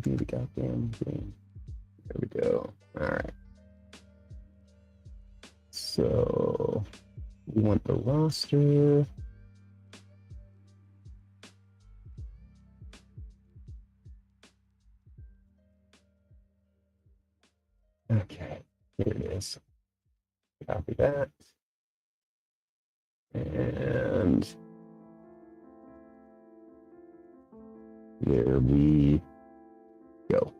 Give me the goddamn thing. There we go. All right. So we want the roster. Okay, here it is. Copy that. And there we go.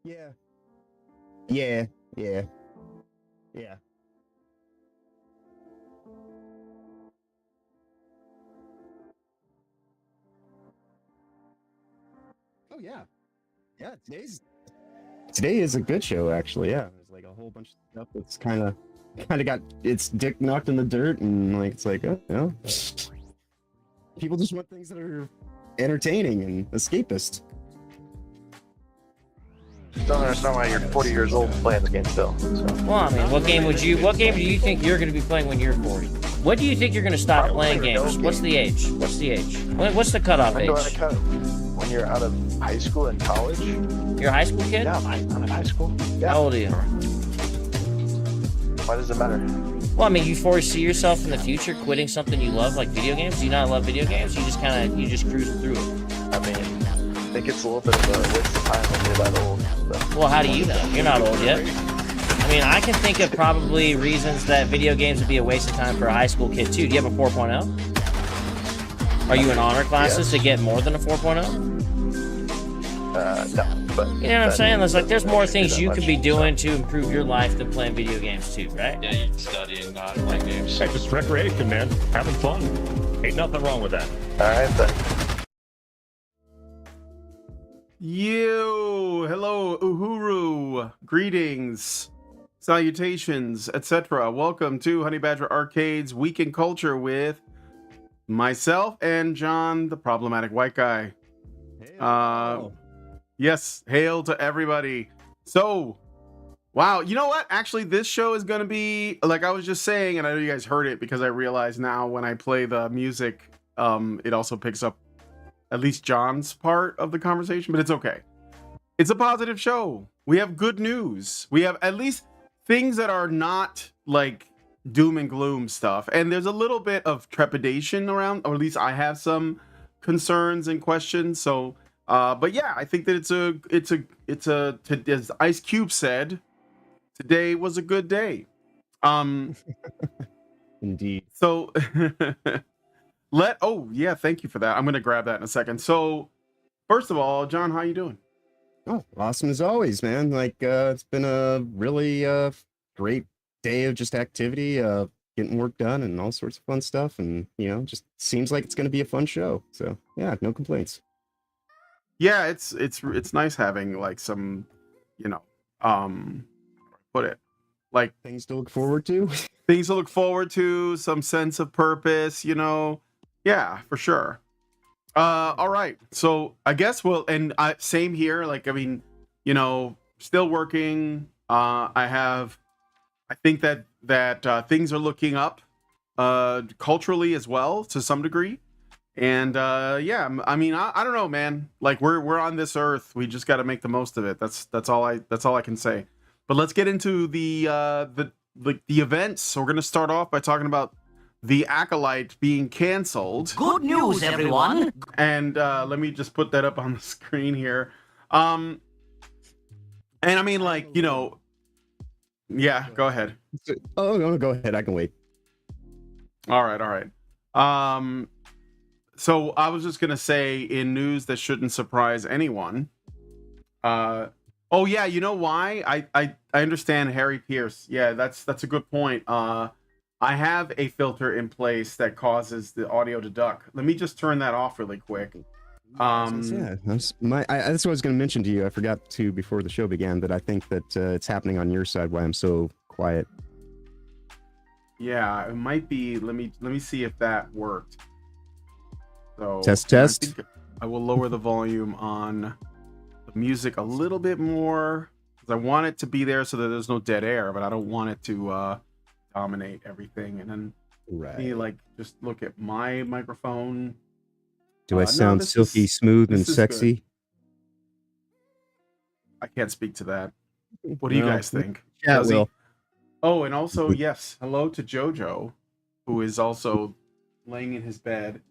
Yeah. Yeah. Yeah. Yeah. Oh yeah. Yeah, today is a good show actually. Yeah. There's like a whole bunch of stuff that's kind of got its dick knocked in the dirt, and like it's like, oh, you know, people just want things that are entertaining and escapist. Don't understand why you're 40 years old playing the game still. So. Well, I mean, what game do you think you're going to be playing when you're 40? When do you think you're going to stop playing games? What's the age? What's the age? What's the cutoff age? When you're out of high school and college. You're a high school kid? Yeah, I'm in high school. Yeah. How old are you? Why does it matter? Well, I mean, you foresee yourself in the future quitting something you love, like video games? Do you not love video games? You just cruise through it. I mean, I think it's a little bit of a waste of time when you're that old. So. Well, how do you know? You're not old yet. I mean, I can think of probably reasons that video games would be a waste of time for a high school kid, too. Do you have a 4.0? Are you in honor classes to get more than a 4.0? No, but... You know what I'm saying? There's more things you could be doing to improve your life than playing video games, too, right? Yeah, you study and not play games. Hey, just recreation, man. Having fun. Ain't nothing wrong with that. All right, then. Yo, hello, Uhuru, greetings, salutations, etc. Welcome to Honey Badger Arcade's Week in Culture with myself and John, the problematic white guy. Yes, hail to everybody. So, wow, you know what? Actually, this show is going to be, like I was just saying, and I know you guys heard it because I realize now when I play the music, it also picks up at least John's part of the conversation, but it's okay. It's a positive show. We have good news. We have at least things that are not like doom and gloom stuff. And there's a little bit of trepidation around, or at least I have some concerns and questions. So, but yeah, I think that it's a, as Ice Cube said, today was a good day. Indeed. So, oh yeah, thank you for that. I'm gonna grab that in a second. So, first of all, John, how you doing? Oh, awesome as always, man. Like it's been a really great day of just activity, getting work done and all sorts of fun stuff, and you know, just seems like it's gonna be a fun show. So yeah, no complaints. Yeah, it's nice having like some, you know, put it like things to look forward to. Things to look forward to, some sense of purpose, you know. Yeah, for sure. All right. So I guess same here. Like, I mean, you know, still working. I think that things are looking up culturally as well to some degree. And yeah, I mean, I don't know, man. Like we're on this earth. We just got to make the most of it. That's all I can say. But let's get into the events. So we're going to start off by talking about the Acolyte being canceled. Good news, everyone. And let me just put that up on the screen here. And I mean, like, you know, yeah, go ahead. Oh, no, go ahead. I can wait. All right. So I was just going to say, in news that shouldn't surprise anyone. Oh yeah, you know why? I understand Harry Pierce. Yeah, that's a good point. I have a filter in place that causes the audio to duck. Let me just turn that off really quick. Yeah, that's what I was going to mention to you. I forgot to before the show began that I think that it's happening on your side why I'm so quiet. Yeah, it might be. Let me see if that worked. So test. I will lower the volume on the music a little bit more because I want it to be there so that there's no dead air, but I don't want it to dominate everything. And then right, me like just look at my microphone. Do I No, sound this silky is- smooth and this is good. sexy? I can't speak to that. What do you Well, guys think? chat Does he- will. Oh, and also, yes, hello to Jojo, who is also laying in his bed.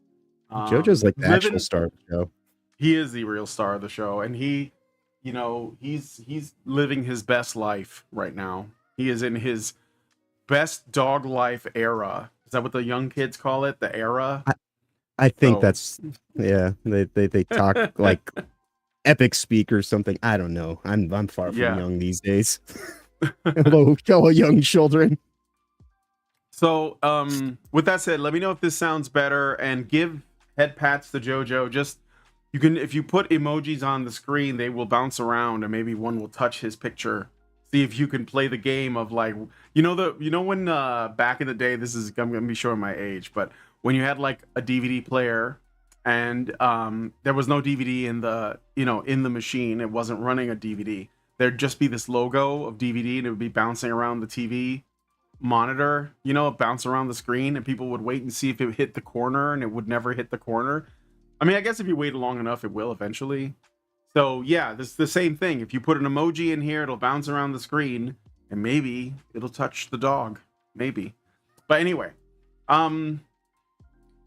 JoJo's like the living- actual star of the show. He is the real star of the show, and he, he's living his best life right now. He is in his best dog life era. Is that what the young kids call it? The era? I think So- that's they talk like epic speak or something. I don't know. I'm far from Yeah. young these days. Hello, fellow young children. So, with that said, let me know if this sounds better, and give head pats to JoJo. Just you can, if you put emojis on the screen, they will bounce around, and maybe one will touch his picture. See if you can play the game of like, when back in the day, I'm gonna be showing my age, but when you had like a DVD player, and there was no DVD in the machine, it wasn't running a DVD. There'd just be this logo of DVD, and it would be bouncing around the TV monitor, bounce around the screen, and people would wait and see if it hit the corner, and it would never hit the corner. I mean, I guess if you wait long enough, it will eventually. So yeah, this is the same thing. If you put an emoji in here, it'll bounce around the screen, and maybe it'll touch the dog. Maybe. But anyway,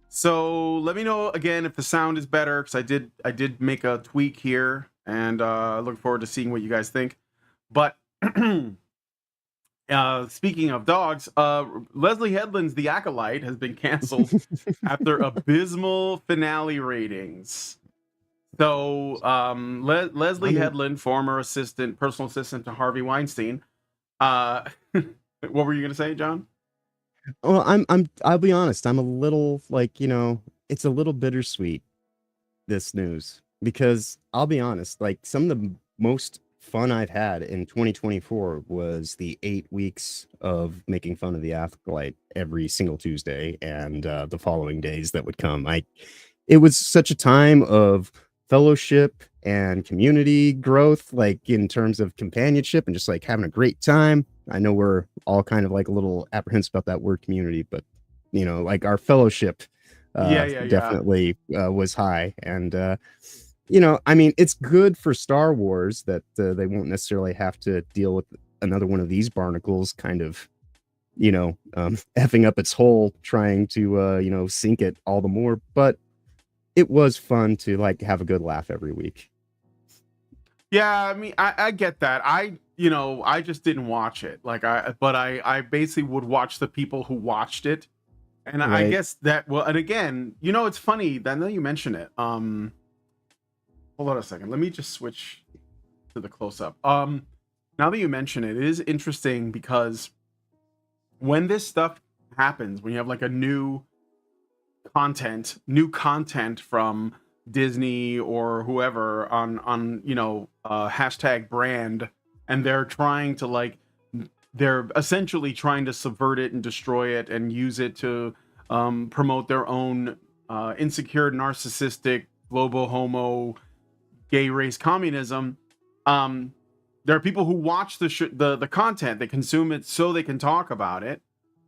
so let me know again if the sound is better, because I did make a tweak here, and I look forward to seeing what you guys think. But speaking of dogs, Leslie Headland's The Acolyte has been canceled after abysmal finale ratings. So Leslie Headland, former personal assistant to Harvey Weinstein. What were you gonna say, John? Well, I'll be honest, I'm a little it's a little bittersweet, this news, because I'll be honest, like some of the most fun I've had in 2024 was the 8 weeks of making fun of the Acolyte every single Tuesday and the following days that would come. It was such a time of fellowship and community growth, like in terms of companionship and just like having a great time. I know we're all kind of like a little apprehensive about that word community, but like our fellowship definitely was high. And I mean, it's good for Star Wars that they won't necessarily have to deal with another one of these barnacles kind of effing up its hole, trying to sink it all the more. But it was fun to like have a good laugh every week. Yeah, I mean, I get that. I just didn't watch it. But I basically would watch the people who watched it. And I Right. guess that, well, and again, it's funny that now you mention it. Hold on a second. Let me just switch to the close up. Now that you mention it, it is interesting because when this stuff happens, when you have like a new content from Disney or whoever on hashtag brand, and they're essentially trying to subvert it and destroy it and use it to promote their own insecure, narcissistic, global homo, gay race communism. There are people who watch the content, they consume it so they can talk about it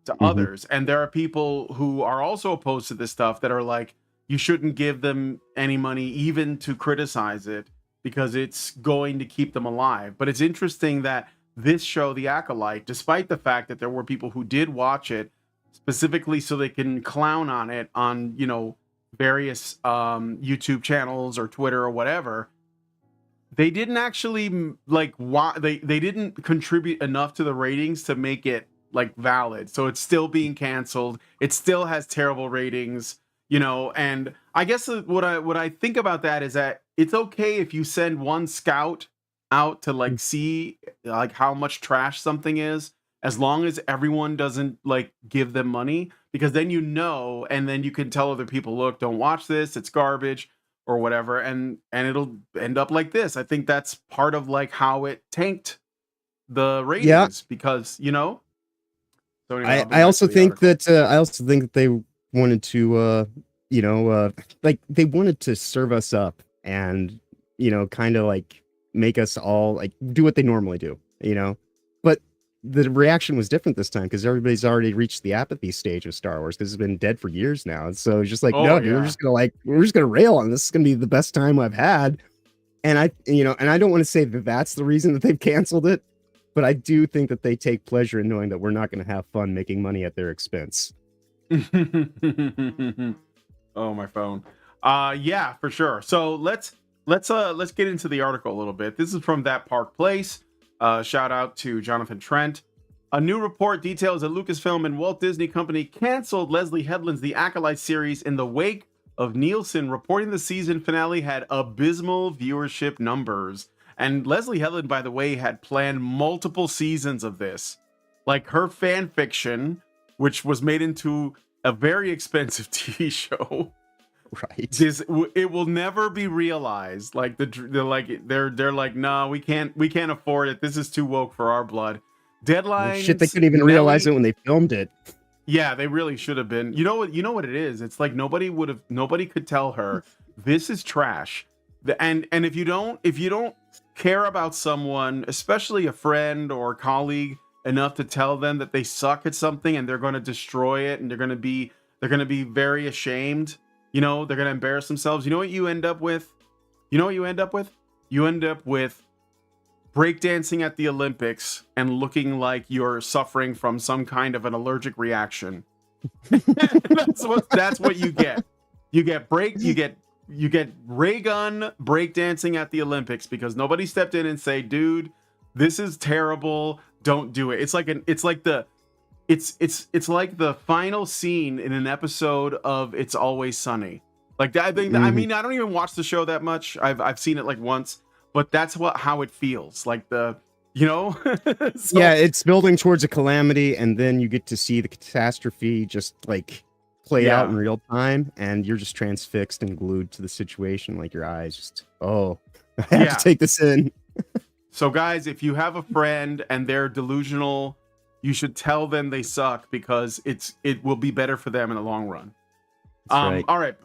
to others, and there are people who are also opposed to this stuff that are like, you shouldn't give them any money even to criticize it because it's going to keep them alive. But it's interesting that this show, The Acolyte, despite the fact that there were people who did watch it specifically so they can clown on it on various YouTube channels or Twitter or whatever, they didn't actually they didn't contribute enough to the ratings to make it like valid. So it's still being canceled. It still has terrible ratings, and I guess what I think about that is that it's okay if you send one scout out to like see like how much trash something is, as long as everyone doesn't like give them money, because then and then you can tell other people, look, don't watch this, it's garbage or whatever, and it'll end up like this. I think that's part of like how it tanked the ratings, because So anyway, I also think that they wanted to like they wanted to serve us up and kind of like make us all like do what they normally do, but the reaction was different this time because everybody's already reached the apathy stage of Star Wars because it's been dead for years now. And so it's just like, Oh, no, dude, yeah. we're just gonna rail on this. It's gonna be the best time I've had. And I don't want to say that that's the reason that they've canceled it, but I do think that they take pleasure in knowing that we're not going to have fun making money at their expense. Oh, my phone. Yeah, for sure. So let's get into the article a little bit. This is from That Park Place. Shout out to Jonathan Trent. A new report details that Lucasfilm and Walt Disney Company canceled Leslie Headland's The Acolyte series in the wake of Nielsen reporting the season finale had abysmal viewership numbers. And Leslie Headland, by the way, had planned multiple seasons of this. Like her fan fiction, which was made into a very expensive TV show. Right. It will never be realized. Like they're like, no, we can't afford it. This is too woke for our blood. Deadlines. Shit, they couldn't even realize it when they filmed it. Yeah, they really should have been. You know what it is? It's like nobody could tell her this is trash. And if you don't care about someone, especially a friend or colleague, enough to tell them that they suck at something and they're going to destroy it and they're going to be very ashamed, they're going to embarrass themselves. You know what you end up with? You end up with breakdancing at the Olympics and looking like you're suffering from some kind of an allergic reaction. That's what you get. You get ray gun breakdancing at the Olympics because nobody stepped in and say, dude, this is terrible. Don't do it. It's like the final scene in an episode of It's Always Sunny. Like that. I mean, I don't even watch the show that much. I've seen it like once, but that's how it feels. Like so, yeah, it's building towards a calamity, and then you get to see the catastrophe just like play out in real time, and you're just transfixed and glued to the situation. Like your eyes just, I have to take this in. So guys, if you have a friend and they're delusional, you should tell them they suck because it will be better for them in the long run. Right. All right.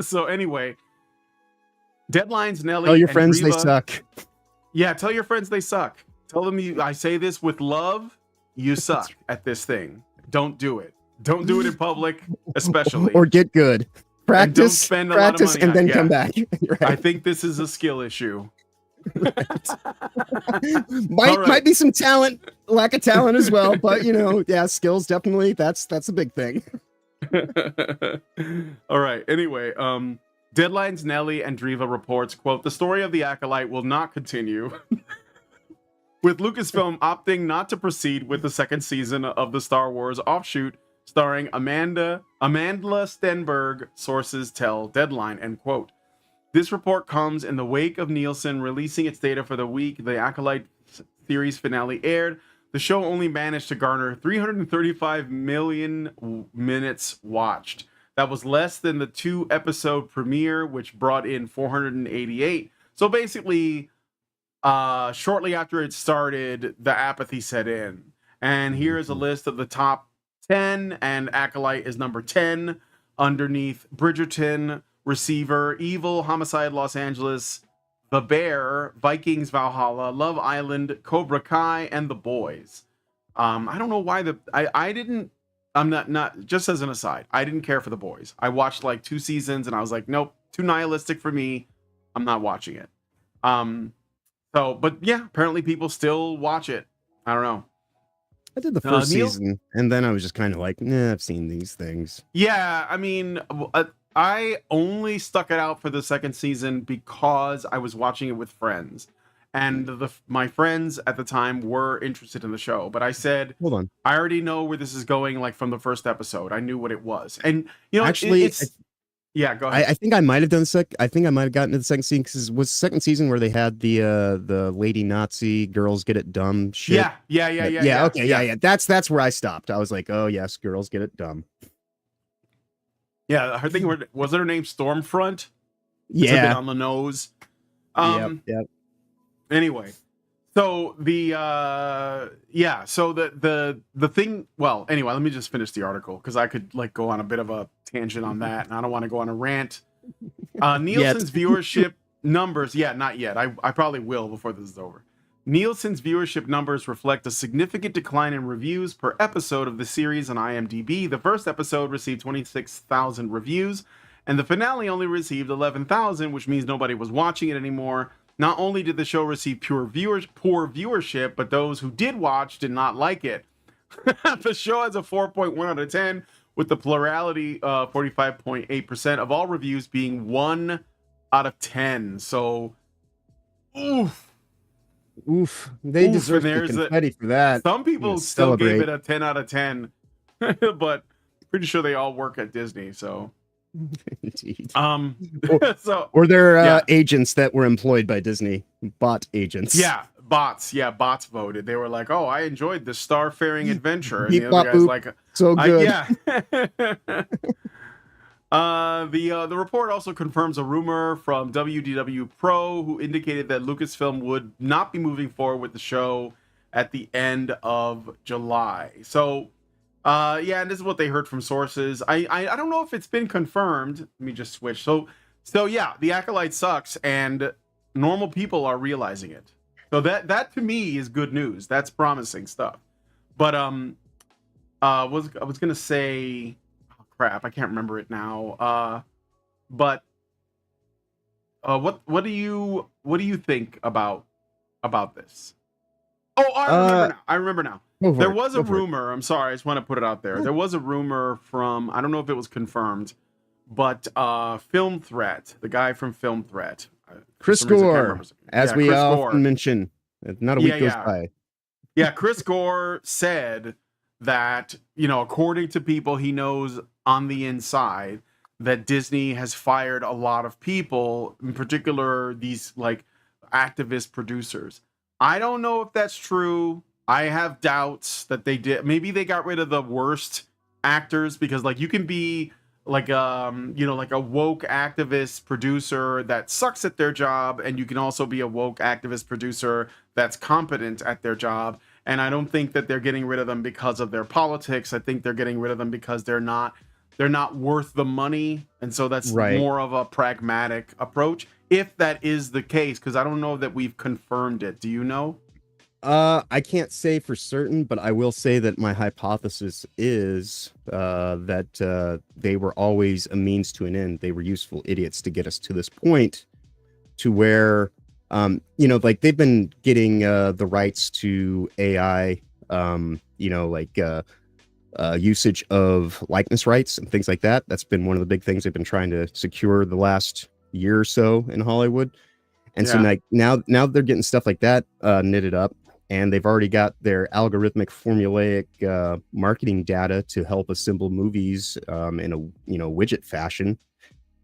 So anyway, Deadlines, Nelly. Tell your and friends Reva, they suck. Yeah, tell your friends they suck. Tell them I say this with love. You suck at this thing. Don't do it. Don't do it in public, especially. Or get good. Practice, spend a lot of money and on then it. come back. Right. I think this is a skill issue. Might be some lack of talent as well, but skills definitely. That's a big thing. All right. Anyway, Deadlines, Nelly, and Driva reports, quote, the story of the Acolyte will not continue. With Lucasfilm opting not to proceed with the second season of the Star Wars offshoot starring Amanda Stenberg, sources tell Deadline, end quote. This report comes in the wake of Nielsen releasing its data for the week the Acolyte series finale aired. The show only managed to garner 335 million minutes watched. That was less than the 2-episode premiere, which brought in 488. So basically, shortly after it started, the apathy set in. And here is a list of the top 10, and Acolyte is number 10, underneath Bridgerton, Receiver, Evil, Homicide Los Angeles, The Bear, Vikings Valhalla, Love Island, Cobra Kai, and The Boys. I don't know why I'm not just as an aside, I didn't care for The Boys. I watched like 2 seasons and I was like, nope, too nihilistic for me. I'm not watching it. But yeah, apparently people still watch it. I don't know. I did the first season, and then I was just kind of like, nah, I've seen these things. Yeah, I mean, I only stuck it out for the second season because I was watching it with friends. And my friends at the time were interested in the show. But I said, hold on, I already know where this is going, like from the first episode. I knew what it was. And, actually, yeah, go ahead. I think I might have done I think I might have gotten to the second season because it was the second season where they had the lady Nazi girls get it dumb shit. Yeah. Okay, yeah. That's where I stopped. I was like, oh yes, girls get it dumb. Yeah, her thing was her name Stormfront? Yeah, it's a bit on the nose. Yep. Anyway, so the thing. Well, anyway, let me just finish the article because I could like go on a bit of a tangent on that, and I don't want to go on a rant. Nielsen's viewership numbers. Yeah, not yet. I probably will before this is over. Nielsen's viewership numbers reflect a significant decline in reviews per episode of the series on IMDb. The first episode received 26,000 reviews, and the finale only received 11,000, which means nobody was watching it anymore. Not only did the show receive poor viewership, but those who did watch did not like it. The show has a 4.1 out of 10, with the plurality 45.8% of all reviews being 1 out of 10. So, oof. They Oof, deserve and the there's confetti for that. Some people Yeah, still gave celebrate. it a 10 out of 10, but pretty sure they all work at Disney. So, Indeed. so Or they're yeah. agents that were employed by Disney, bot agents. Yeah, bots. Yeah, bots voted. They were like, "Oh, I enjoyed the Starfaring adventure," and Beep, the bop, other guy's boop. like, So good. "Yeah." The report also confirms a rumor from WDW Pro, who indicated that Lucasfilm would not be moving forward with the show at the end of July. So, yeah, and this is what they heard from sources. I don't know if it's been confirmed. Let me just switch. So yeah, the Acolyte sucks, and normal people are realizing it. So that to me is good news. That's promising stuff. But I was gonna say, oh, crap, I can't remember it now. But what do you think about this? Oh, I remember now. There was a rumor. I'm sorry, I just want to put it out there. There was a rumor from, I don't know if it was confirmed, but Film Threat, the guy from Film Threat, Chris Gore, as we often mention, not a week goes by. Yeah, Chris Gore said that, you know, according to people he knows on the inside, that Disney has fired a lot of people, in particular these like activist producers. I don't know if that's true. I have doubts that they did. Maybe they got rid of the worst actors, because like you can be like you know, like a woke activist producer that sucks at their job, and you can also be a woke activist producer that's competent at their job. And I don't think that they're getting rid of them because of their politics. I think they're getting rid of them because they're not worth the money, and so that's more of a pragmatic approach, if that is the case, because I don't know that we've confirmed it. Do you know? I can't say for certain, but I will say that my hypothesis is that they were always a means to an end. They were useful idiots to get us to this point, to where, you know, like they've been getting the rights to AI, you know, like usage of likeness rights and things like that. That's been one of the big things they've been trying to secure the last year or so in Hollywood. And so like now they're getting stuff like that knitted up. And they've already got their algorithmic formulaic marketing data to help assemble movies in a widget fashion.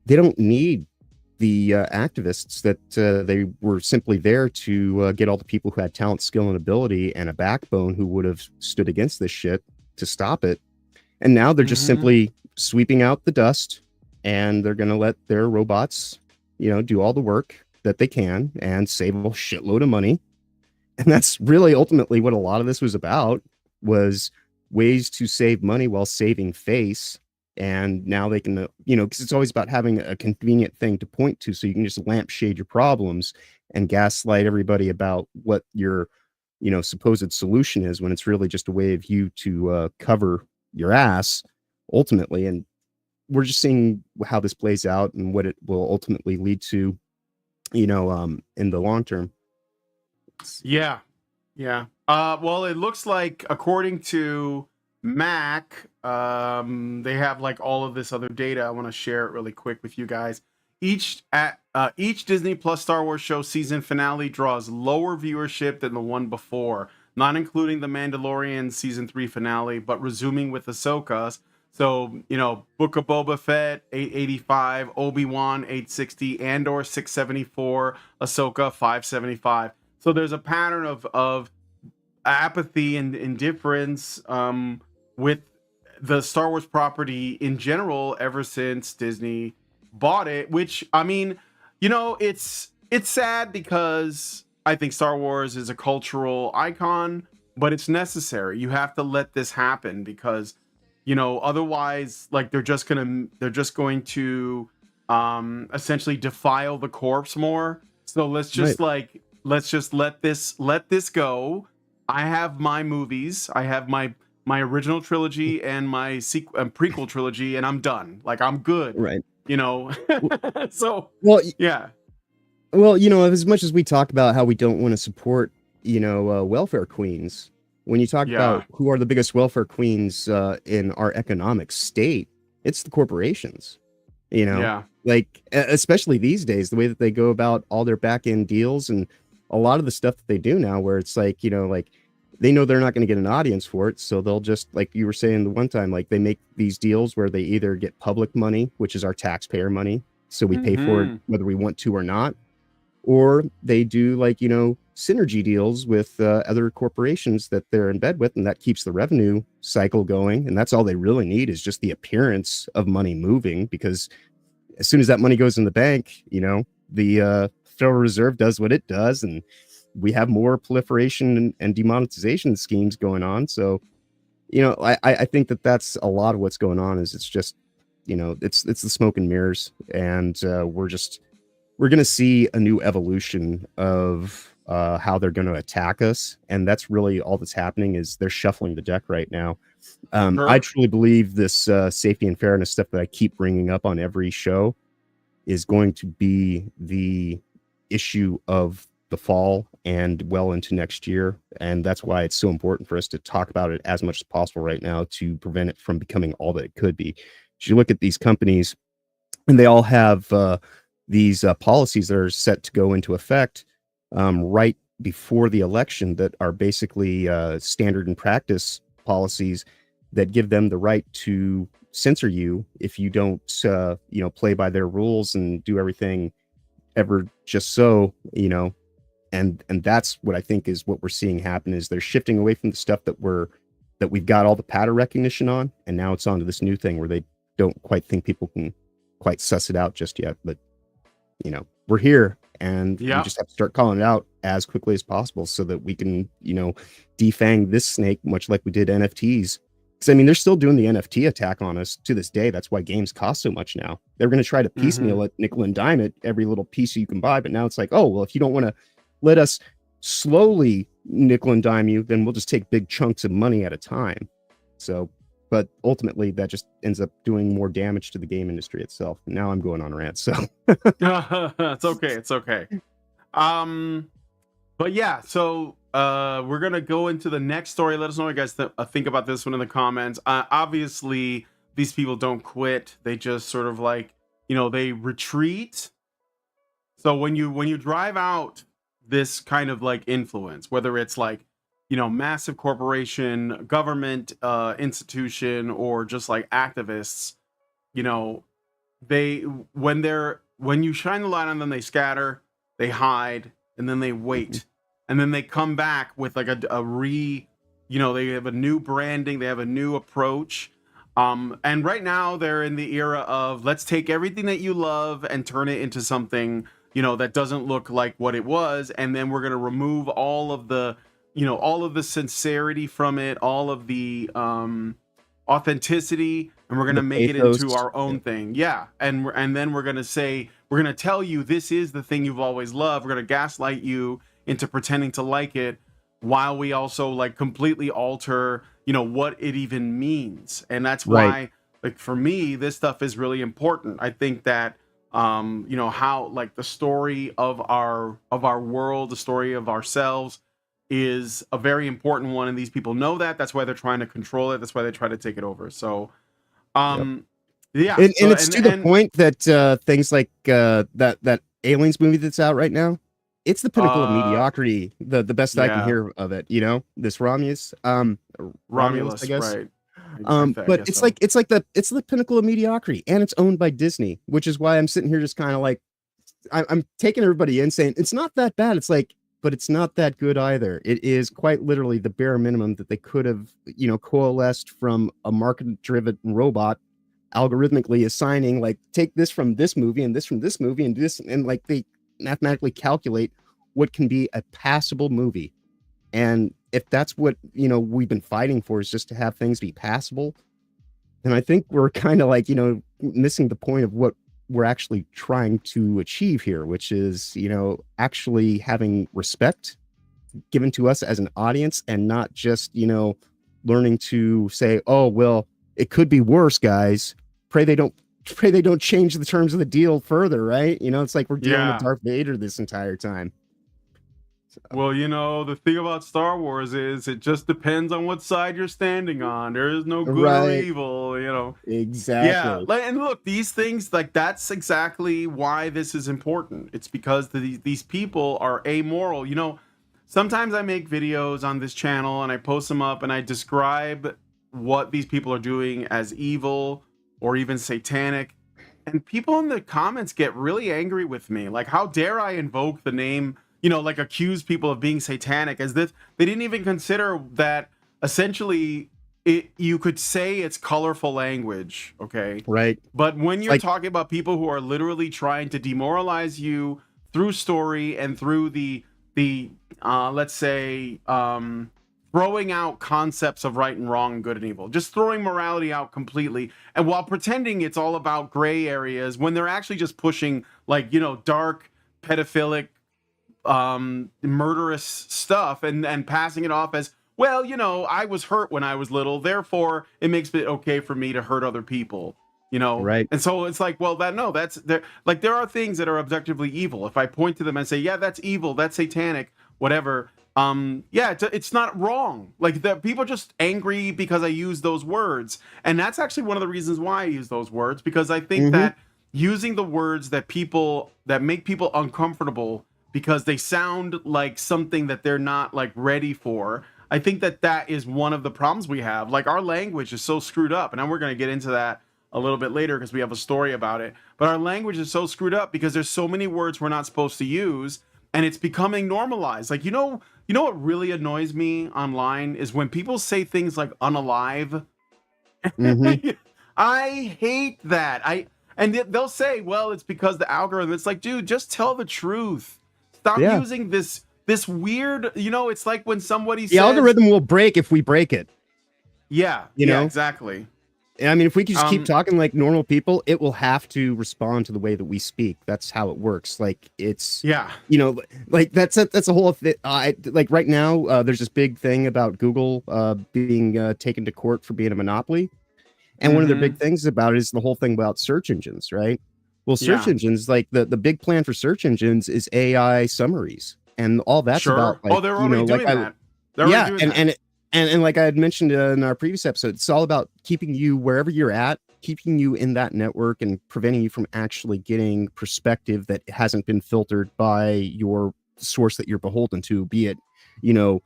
They don't need the activists that they were simply there to get all the people who had talent, skill, and ability and a backbone who would have stood against this shit to stop it. And now they're just simply sweeping out the dust, and they're going to let their robots, you know, do all the work that they can and save a shitload of money. And that's really ultimately what a lot of this was about, was ways to save money while saving face. And now they can, you know, because it's always about having a convenient thing to point to, so you can just lampshade your problems and gaslight everybody about what your, you know, supposed solution is, when it's really just a way of you to cover your ass ultimately. And we're just seeing how this plays out and what it will ultimately lead to, you know, in the long term. Yeah. Well, it looks like, according to Mac, they have like all of this other data. I want to share it really quick with you guys. Each Disney Plus Star Wars show season finale draws lower viewership than the one before, not including the Mandalorian season 3 finale, but resuming with Ahsoka. So, you know, Book of Boba Fett 885, Obi-Wan 860, Andor 674, Ahsoka 575. So there's a pattern of apathy and indifference with the Star Wars property in general ever since Disney bought it, which, I mean, you know, it's sad, because I think Star Wars is a cultural icon, but it's necessary. You have to let this happen, because, you know, otherwise, like, they're just going to essentially defile the corpse more. So let's just let's just let this go. I have my movies. I have my original trilogy and my prequel trilogy, and I'm done. Like, I'm good. Right. You know. So Well, yeah. well, you know, as much as we talk about how we don't want to support, you know, welfare queens, when you talk Yeah. about who are the biggest welfare queens in our economic state, it's the corporations. You know, Yeah. like especially these days, the way that they go about all their back end deals and a lot of the stuff that they do now, where it's like, you know, like they know they're not going to get an audience for it, so they'll just, like you were saying the one time, like they make these deals where they either get public money, which is our taxpayer money, so we pay for it whether we want to or not, or they do, like, you know, synergy deals with other corporations that they're in bed with, and that keeps the revenue cycle going. And that's all they really need, is just the appearance of money moving, because as soon as that money goes in the bank, you know, the Federal Reserve does what it does, and we have more proliferation and demonetization schemes going on. So, you know, I think that that's a lot of what's going on. Is it's just, you know, it's the smoke and mirrors, and we're going to see a new evolution of how they're going to attack us. And that's really all that's happening, is they're shuffling the deck right now. I truly believe this safety and fairness stuff that I keep bringing up on every show is going to be the issue of the fall and well into next year. And that's why it's so important for us to talk about it as much as possible right now, to prevent it from becoming all that it could be. As you look at these companies, and they all have these policies that are set to go into effect right before the election, that are basically standard and practice policies that give them the right to censor you if you don't, you know, play by their rules and do everything ever just so, you know. And that's what I think is what we're seeing happen, is they're shifting away from the stuff that we've got all the pattern recognition on, and now it's onto this new thing where they don't quite think people can quite suss it out just yet. But, you know, we're here, and we just have to start calling it out as quickly as possible so that we can, you know, defang this snake, much like we did NFTs. Because I mean, they're still doing the NFT attack on us to this day. That's why games cost so much now. They're going to try to piecemeal it, nickel and dime it, every little piece you can buy. But now it's like, oh, well, if you don't want to let us slowly nickel and dime you, then we'll just take big chunks of money at a time. So, but ultimately that just ends up doing more damage to the game industry itself. And now I'm going on a rant, so it's okay. It's okay. But yeah, so we're gonna go into the next story. Let us know what you guys think about this one in the comments. Obviously, these people don't quit; they just sort of, like, you know, they retreat. So when you drive out this kind of, like, influence, whether it's, like, you know, massive corporation, government institution, or just like activists, you know, when you shine the light on them, they scatter, they hide, and then they wait, and then they come back with like you know, they have a new branding, they have a new approach. And right now they're in the era of, let's take everything that you love and turn it into something, you know, that doesn't look like what it was, and then we're going to remove all of the, you know, all of the sincerity from it, all of the authenticity, and we're going to make it into our own thing. Yeah. And then we're going to say, we're going to tell you this is the thing you've always loved. We're going to gaslight you into pretending to like it, while we also, like, completely alter, you know, what it even means. And that's why, like, for me, this stuff is really important. I think that you know, how, like, the story of our world, the story of ourselves, is a very important one, and these people know that. That's why they're trying to control it. That's why they try to take it over. So yeah, and it's to the point that things like that Aliens movie that's out right now, it's the pinnacle of mediocrity, the best I can hear of it, you know, this Romulus, I guess. Right. But it's like it's the pinnacle of mediocrity, and it's owned by Disney, which is why I'm sitting here just kind of like, I'm taking everybody in saying it's not that bad. It's like, but it's not that good either. It is quite literally the bare minimum that they could have, you know, coalesced from a market-driven robot, algorithmically assigning, like, take this from this movie and this from this movie and this, and like they mathematically calculate what can be a passable movie. And if that's what, you know, we've been fighting for, is just to have things be passable, then I think we're kind of like, you know, missing the point of what we're actually trying to achieve here, which is, you know, actually having respect given to us as an audience, and not just, you know, learning to say, oh well, it could be worse, guys. Pray they don't change the terms of the deal further, right? You know, it's like we're dealing with Darth Vader this entire time. Well, you know, the thing about Star Wars is it just depends on what side you're standing on. There is no good or evil, you know. Exactly. Yeah, and look, these things, like, that's exactly why this is important. It's because these people are amoral. You know, sometimes I make videos on this channel and I post them up and I describe what these people are doing as evil or even satanic. And people in the comments get really angry with me. Like, how dare I invoke the name, you know, like accuse people of being satanic, as this, they didn't even consider that essentially you could say it's colorful language, okay? Right. But when you're like, talking about people who are literally trying to demoralize you through story and through the let's say throwing out concepts of right and wrong and good and evil, just throwing morality out completely, and while pretending it's all about gray areas, when they're actually just pushing, like, you know, dark pedophilic murderous stuff, and passing it off as, well, you know, I was hurt when I was little, therefore it makes it okay for me to hurt other people, you know. Right. And so it's like, well, that's there, like, there are things that are objectively evil. If I point to them and say, yeah, that's evil, that's satanic, whatever, yeah, it's not wrong. Like, the people are just angry because I use those words, and that's actually one of the reasons why I use those words, because I think that using the words that make people uncomfortable because they sound like something that they're not, like, ready for, I think that is one of the problems we have. Like, our language is so screwed up, and we're going to get into that a little bit later because we have a story about it. But our language is so screwed up because there's so many words we're not supposed to use, and it's becoming normalized. Like, you know what really annoys me online is when people say things like unalive. I hate that. And they'll say, well, it's because the algorithm. It's like, dude, just tell the truth. Stop using this weird, you know, it's like when somebody says... The algorithm will break if we break it. Yeah, you know? Exactly. I mean, if we just keep talking like normal people, it will have to respond to the way that we speak. That's how it works. Like, it's, you know, like that's a whole thing. Like right now, there's this big thing about Google being taken to court for being a monopoly. And one of their big things about it is the whole thing about search engines, right? Well, search engines, like the big plan for search engines is AI summaries, and all that's about, like, they're already doing that. And like I had mentioned in our previous episode, it's all about keeping you wherever you're at, keeping you in that network, and preventing you from actually getting perspective that hasn't been filtered by your source that you're beholden to, be it, you know,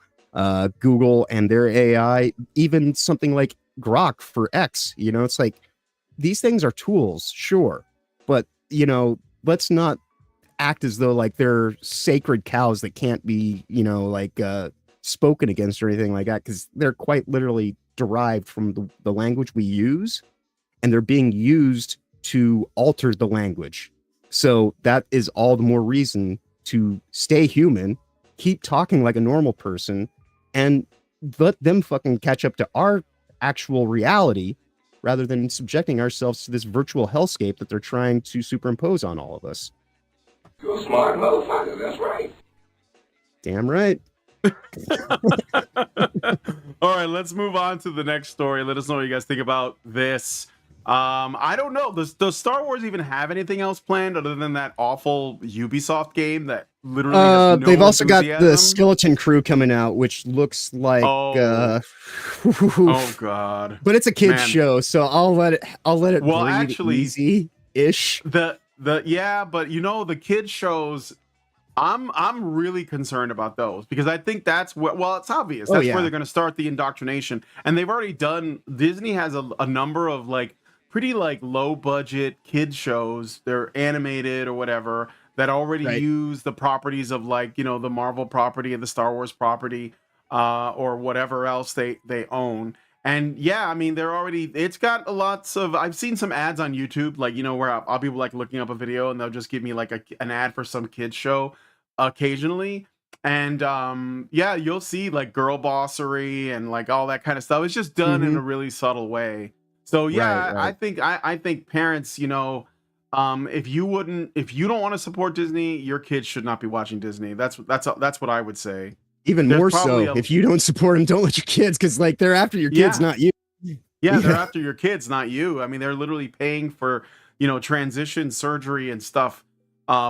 Google and their AI, even something like Grok for X. You know, it's like, these things are tools, sure, but, you know, let's not act as though like they're sacred cows that can't be, you know, like spoken against or anything like that, because they're quite literally derived from the language we use, and they're being used to alter the language. So that is all the more reason to stay human, keep talking like a normal person, and let them fucking catch up to our actual reality, rather than subjecting ourselves to this virtual hellscape that they're trying to superimpose on all of us. You're a smart motherfucker, that's right. Damn right. All right, let's move on to the next story. Let us know what you guys think about this. I don't know. Does Star Wars even have anything else planned other than that awful Ubisoft game that literally has no they've also got enthusiasm? the Skeleton Crew coming out, which looks like oh god. But it's a kids show, so I'll let it well, breathe actually, easy-ish. Yeah, but you know, the kids shows, I'm really concerned about those, because I think that's what, well, it's obvious that's where they're going to start the indoctrination, and they've already done. Disney has a number of like pretty like low budget kids shows, they're animated or whatever, that already use the properties of, like, you know, the Marvel property and the Star Wars property, or whatever else they own. And yeah, I mean, they're already, it's got lots of, I've seen some ads on YouTube, like, you know, where I'll be like looking up a video and they'll just give me like an ad for some kids show occasionally. And yeah, you'll see like girl bossery and like all that kind of stuff. It's just done in a really subtle way. So yeah, I think parents, you know, if you don't want to support Disney, your kids should not be watching Disney. That's what I would say. Even There's more probably so, if you don't support them, don't let your kids, because like they're after your kids, Yeah. not you. Yeah, they're after your kids, not you. I mean, they're literally paying for, transition surgery and stuff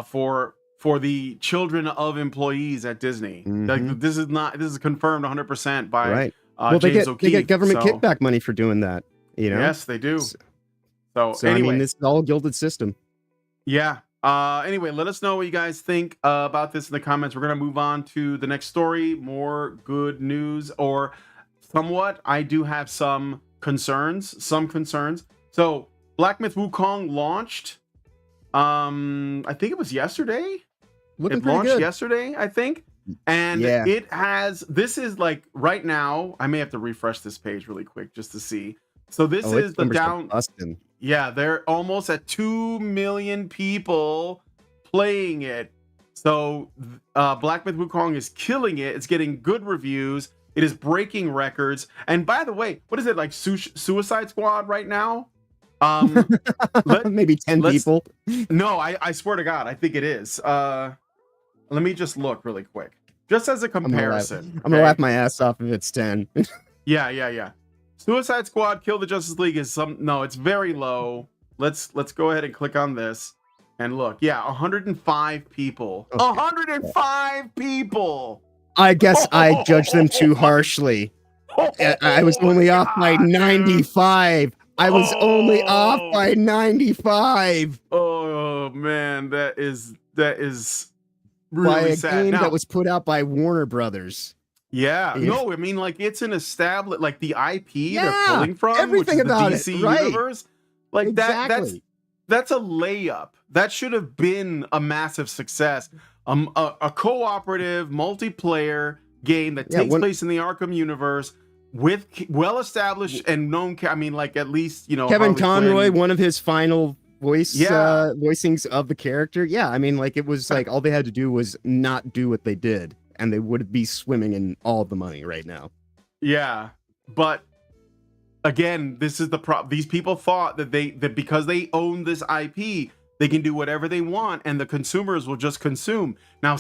for the children of employees at Disney. Like, this is confirmed 100% by Right. Well, James they get government so- kickback money for doing that. Yes, they do. So So anyway, I mean, this is all a gilded system. yeah. Anyway, let us know what you guys think about this in the comments. We're gonna move on to the next story. More good news, or somewhat. I do have some concerns. So, Black Myth Wukong launched. I think it was yesterday. Looking It pretty launched good. yesterday, I think. And Yeah. it has. This is like right now. I may have to refresh this page really quick just to see. So this Oh, is its the numbers are down. busting. Yeah, they're almost at 2 million people playing it. So Black Myth Wukong is killing it. It's getting good reviews. It is breaking records. And by the way, what is it like Suicide Squad right now? Maybe 10 let's- people. No, I swear to God, I think it is. Let me just look really quick, just as a comparison. I'm gonna laugh my ass off if it's 10. Yeah. Suicide Squad Kill the Justice League is it's very low. Let's go ahead and click on this and look. Yeah, 105 people. Okay. 105 people. I guess I judged them too harshly. I was only off by 95. I was only off by 95 Oh man, that is by really a sad. game Now, that was put out by Warner Brothers. yeah, If- no, I mean like it's an established like the IP they're Yeah, pulling from, everything which is about the it, DC right. universe. Like Exactly. that's a layup. That should have been a massive success. A cooperative multiplayer game that takes place in the Arkham universe with well-established and known. I mean, like at least Kevin Harley Conroy, Quinn. one of his final Yeah. voicings of the character. Yeah, I mean, like it was like all they had to do was not do what they did, and they would be swimming in all the money right now. Yeah, but again, this is the problem. These people thought that that because they own this IP, they can do whatever they want, and the consumers will just consume. Now,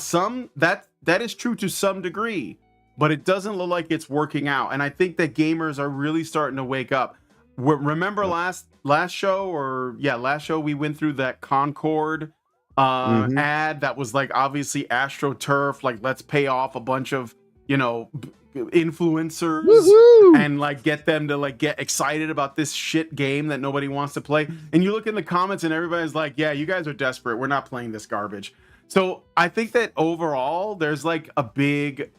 that is true to some degree, but it doesn't look like it's working out. And I think that gamers are really starting to wake up. Remember last show we went through that Concord ad that was like obviously AstroTurf, like let's pay off a bunch of influencers Woohoo! and like get them to like get excited about this shit game that nobody wants to play. And you look in the comments and everybody's like, yeah, you guys are desperate, we're not playing this garbage. So I think that overall there's like a big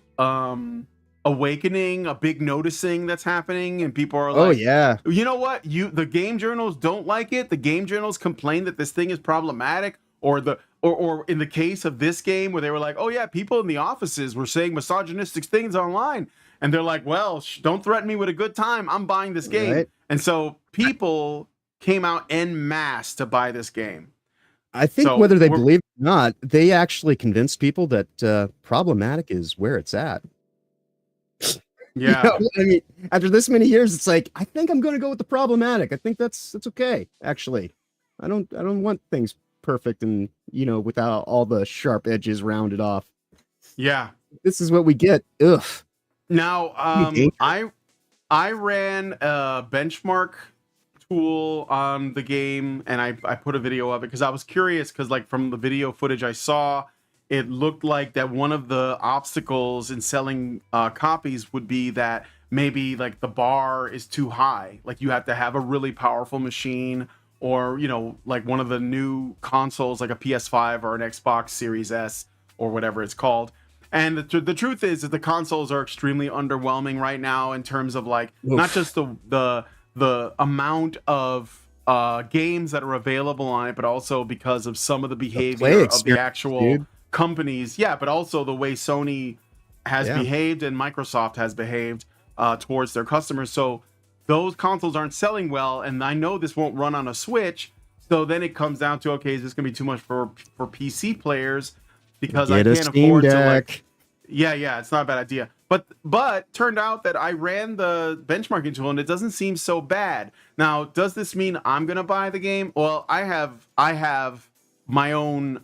awakening, a big noticing that's happening, and people are like, Oh yeah, you know what, the game journals don't like it, the game journals complain that this thing is problematic, or in the case of this game where they were like, oh yeah, people in the offices were saying misogynistic things online, and they're like, well, don't threaten me with a good time, I'm buying this game. Right. And so people came out en masse to buy this game. I think So whether they we're- believe it or not, they actually convinced people that problematic is where it's at. Yeah. You know, I mean, after this many years, it's like I think I'm going to go with the problematic. I think that's okay. Actually, I don't want things perfect and without all the sharp edges rounded off. Yeah. This is what we get. Ugh. Now, dangerous. I ran a benchmark tool on the game, and I put a video of it because I was curious, because like from the video footage I saw, it looked like that one of the obstacles in selling copies would be that maybe like the bar is too high, like you have to have a really powerful machine, or like one of the new consoles like a PS5 or an Xbox Series S or whatever it's called. And the truth is that the consoles are extremely underwhelming right now in terms of like not just the amount of games that are available on it, but also because of some of the behavior of the actual companies. Yeah, but also the way Sony has behaved and Microsoft has behaved towards their customers. So those consoles aren't selling well, and I know this won't run on a Switch. So then it comes down to, okay, is this gonna be too much for PC players? Because I can't afford to like, yeah, it's not a bad idea. but turned out that I ran the benchmarking tool and it doesn't seem so bad. Now, does this mean I'm gonna buy the game? Well, I have my own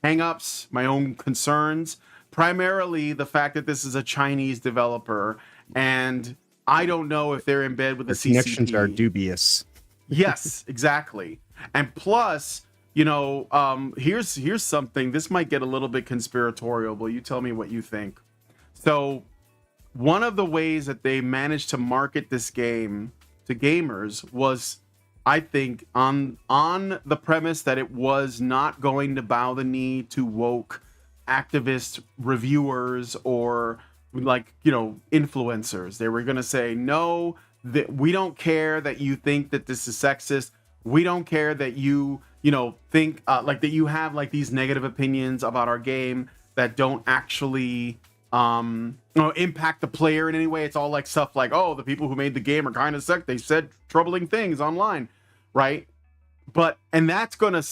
hang-ups, my own concerns. Primarily the fact that this is a Chinese developer, and I don't know if they're in bed with the CCP. Connections are dubious. Yes, exactly. And plus, you know, here's something. This might get a little bit conspiratorial, but you tell me what you think. So, one of the ways that they managed to market this game to gamers was, I think, on the premise that it was not going to bow the knee to woke activist reviewers or, like, you know, influencers. They were going to say, no, that we don't care that you think that this is sexist. We don't care that you know, think like that you have like these negative opinions about our game that don't actually you know, impact the player in any way. It's all like stuff like, oh, the people who made the game are kind of sick. They said troubling things online, right? And that's going to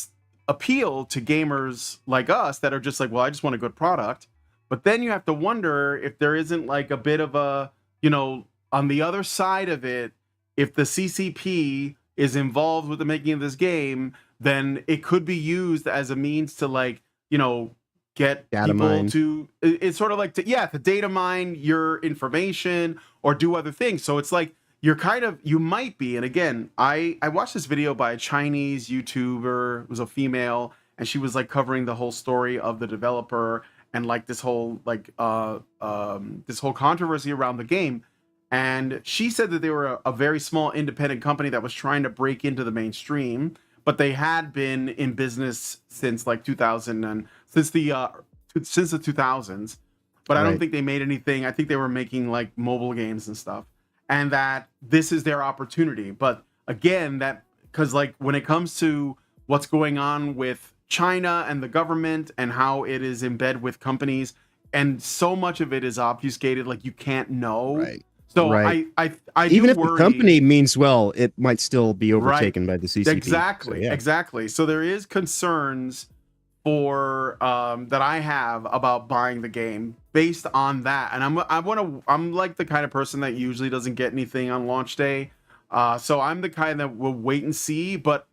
appeal to gamers like us that are just like, well, I just want a good product. But then you have to wonder if there isn't like a bit of a, you know, on the other side of it, if the CCP is involved with the making of this game, then it could be used as a means to, like, you know, get data people mine. to, it's sort of like to data mine your information or do other things. So it's like you might be, and again, I watched this video by a Chinese YouTuber. It was a female, and she was like covering the whole story of the developer and like this whole like this whole controversy around the game. And she said that they were a very small independent company that was trying to break into the mainstream, but they had been in business since like 2000 and since the 2000s. But I don't think they made anything. I think they were making like mobile games and stuff, and that this is their opportunity. But again, that because like when it comes to what's going on with China and the government and how it is in bed with companies, and so much of it is obfuscated, like you can't know. Right. So right. I even do if worry, the company means well, it might still be overtaken by the CCP. Exactly, So, yeah. exactly. So there is concerns for that I have about buying the game based on that, and I'm like the kind of person that usually doesn't get anything on launch day. So I'm the kind that will wait and see. But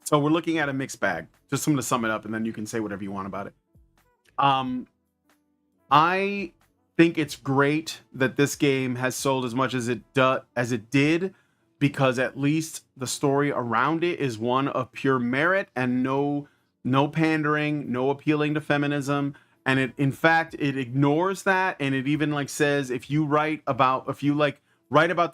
so we're looking at a mixed bag. Just I'm going to sum it up, and then you can say whatever you want about it. I think it's great that this game has sold as much as it did, because at least the story around it is one of pure merit and no pandering, no appealing to feminism. And it, in fact, it ignores that, and it even like says if you write about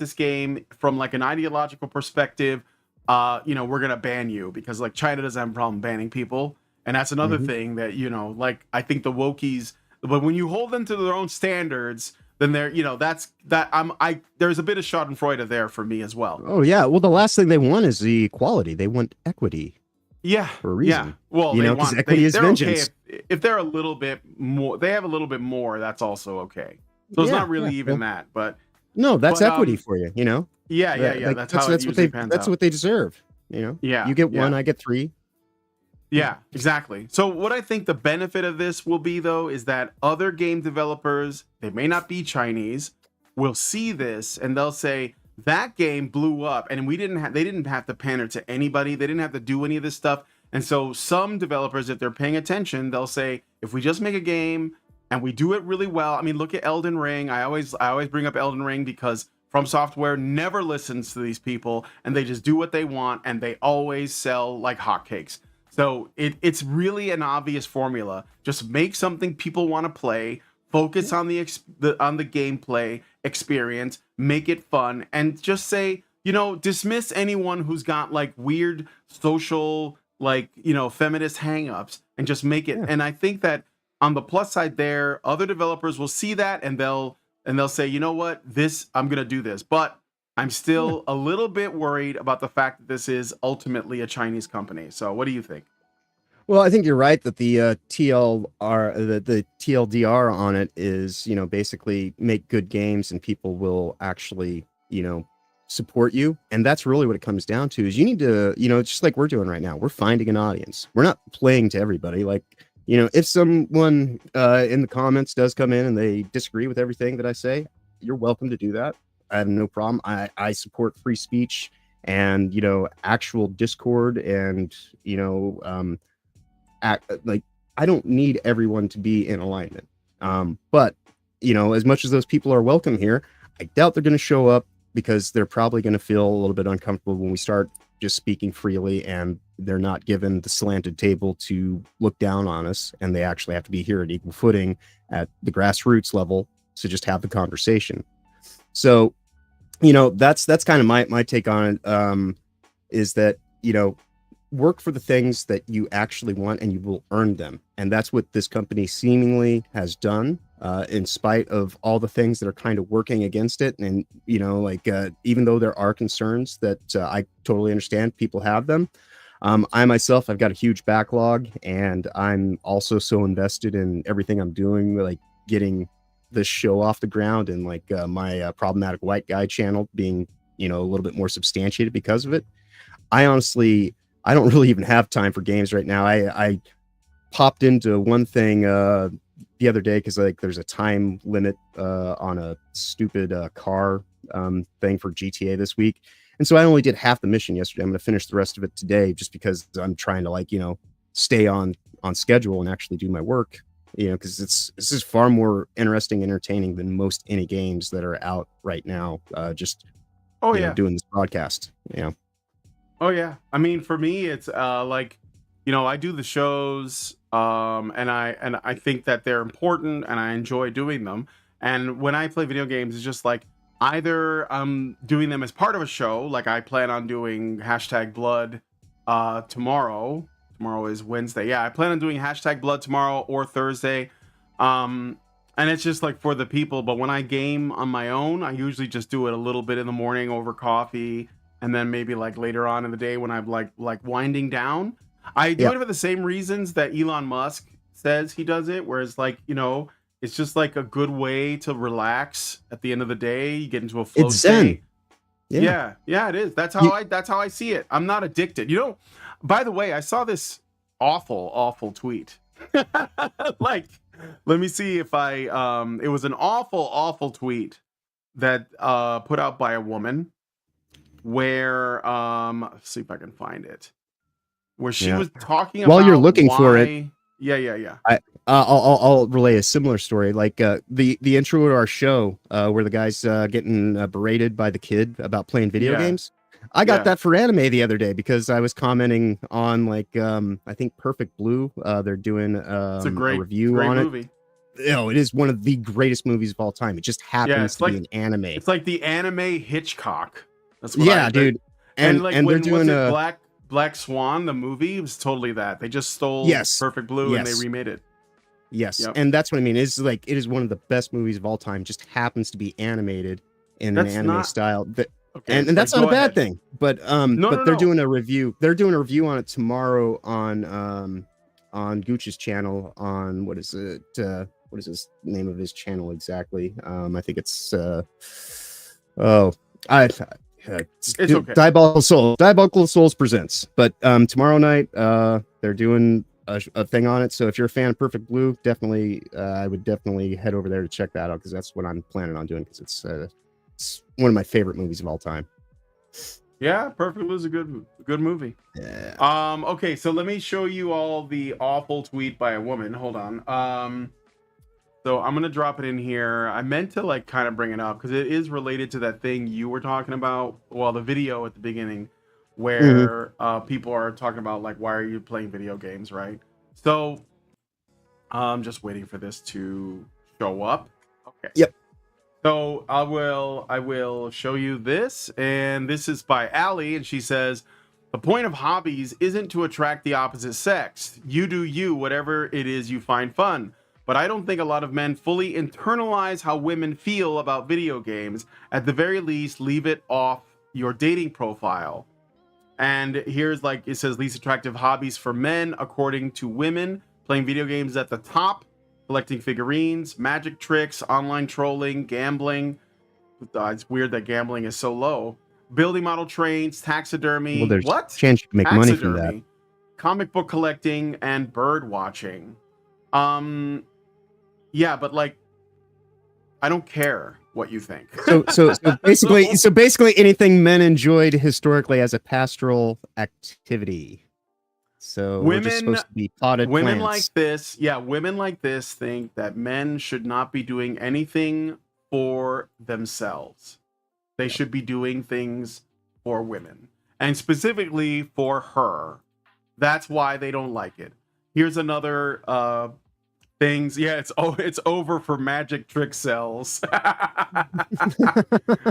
this game from like an ideological perspective, you know, we're gonna ban you, because like China doesn't have a problem banning people, and that's another thing that, you know, like I think the wokies. But when you hold them to their own standards, then they're, you know, there's a bit of Schadenfreude there for me as well. Oh yeah. Well, the last thing they want is the equality. They want equity. Yeah. For a reason. Yeah. Well, you know, because equity is vengeance. Okay if they're a little bit more, they have a little bit more, that's also okay. So it's not really even that, but no, that's equity for you. You know. Yeah. Like, that's how it usually pans out. That's what they deserve. You know. Yeah. You get one, I get three. Yeah, exactly. So what I think the benefit of this will be, though, is that other game developers, they may not be Chinese, will see this and they'll say that game blew up, and they didn't have to pander to anybody. They didn't have to do any of this stuff. And so some developers, if they're paying attention, they'll say, if we just make a game and we do it really well. I mean, look at Elden Ring. I always bring up Elden Ring because From Software never listens to these people, and they just do what they want, and they always sell like hotcakes. So it's really an obvious formula. Just make something people want to play, focus on the gameplay experience, make it fun, and just say, you know, dismiss anyone who's got like weird social, like, you know, feminist hangups, and just make it. Yeah. And I think that on the plus side there, other developers will see that and they'll say, you know what, I'm gonna do this. But I'm still a little bit worried about the fact that this is ultimately a Chinese company. So what do you think? Well, I think you're right that the the TLDR on it is, you know, basically make good games and people will actually, you know, support you. And that's really what it comes down to, is you need to, you know, just like we're doing right now, we're finding an audience. We're not playing to everybody. Like if someone in the comments does come in and they disagree with everything that I say, you're welcome to do that. I have no problem. I support free speech and actual discord, and like I don't need everyone to be in alignment. But as much as those people are welcome here, I doubt they're going to show up because they're probably going to feel a little bit uncomfortable when we start just speaking freely, and they're not given the slanted table to look down on us, and they actually have to be here at equal footing at the grassroots level to just have the conversation. So that's kind of my take on it, is that work for the things that you actually want and you will earn them, and that's what this company seemingly has done, in spite of all the things that are kind of working against it. And even though there are concerns that I totally understand, people have them. I myself, I've got a huge backlog, and I'm also so invested in everything I'm doing, like getting this show off the ground, and my problematic white guy channel being a little bit more substantiated because of it. I don't really even have time for games right now. I popped into one thing the other day because there's a time limit on a stupid car thing for GTA this week, and so I only did half the mission yesterday. I'm going to finish the rest of it today, just because I'm trying to stay on schedule and actually do my work. Because this is far more interesting, entertaining than most indie games that are out right now. Doing this broadcast. Oh yeah. I mean, for me, it's I do the shows, and I think that they're important, and I enjoy doing them. And when I play video games, it's just either I'm doing them as part of a show, like I plan on doing #Blood tomorrow. Tomorrow is Wednesday. Yeah, I plan on doing #Blood tomorrow or Thursday. And it's just for the people. But when I game on my own, I usually just do it a little bit in the morning over coffee, and then maybe later on in the day when I'm winding down. I do it for the same reasons that Elon Musk says he does it, whereas it's just a good way to relax at the end of the day. You get into a flow state. Yeah, it is. That's how I see it. I'm not addicted. By the way, I saw this awful tweet. Let me see if it was an awful tweet that put out by a woman, where let's see if I can find it, where she was talking about, while you're looking for it. Yeah. I'll relay a similar story, the intro to our show, where the guy's getting berated by the kid about playing video games. I got that for anime the other day because I was commenting on I think Perfect Blue. They're doing it's a great review on movie. It is one of the greatest movies of all time. It just happens to be an anime. It's like the anime Hitchcock. That's what dude. And they're doing Black Swan, the movie. It was totally that. They just stole Perfect Blue and they remade it. Yes, and that's what I mean. It is one of the best movies of all time. Just happens to be animated in an anime style. And that's not a bad thing. But they're doing a review. They're doing a review on it tomorrow on Gooch's channel. On what is it? What is his name of his channel exactly? I think it's it's okay. Diabolical Souls presents. But tomorrow night they're doing a thing on it. So if you're a fan of Perfect Blue, definitely I would definitely head over there to check that out, because that's what I'm planning on doing, because it's one of my favorite movies of all time. Yeah, Perfect Blue is a good movie. Yeah. Okay, so let me show you all the awful tweet by a woman. Hold on. So I'm gonna drop it in here. I meant to kind of bring it up because it is related to that thing you were talking about. Well, the video at the beginning where people are talking about why are you playing video games, right? So I'm just waiting for this to show up. Okay. Yep. So I will show you this, and this is by Allie, and she says, the point of hobbies isn't to attract the opposite sex. You do you, whatever it is you find fun. But I don't think a lot of men fully internalize how women feel about video games. At the very least, leave it off your dating profile. And here's it says least attractive hobbies for men according to women. Playing video games at the top. Collecting figurines, magic tricks, online trolling, gambling. It's weird that gambling is so low. Building model trains, taxidermy. Well, there's a chance you can make money from that. Comic book collecting, and bird watching. Yeah, but like, I don't care what you think. So basically anything men enjoyed historically as a pastoral activity. So we're just supposed to be potted women plants. like this, yeah, women like this think that men should not be doing anything for themselves. They should be doing things for women, and specifically for her. That's why they don't like it. Here's another things. Yeah, it's over for magic trick cells.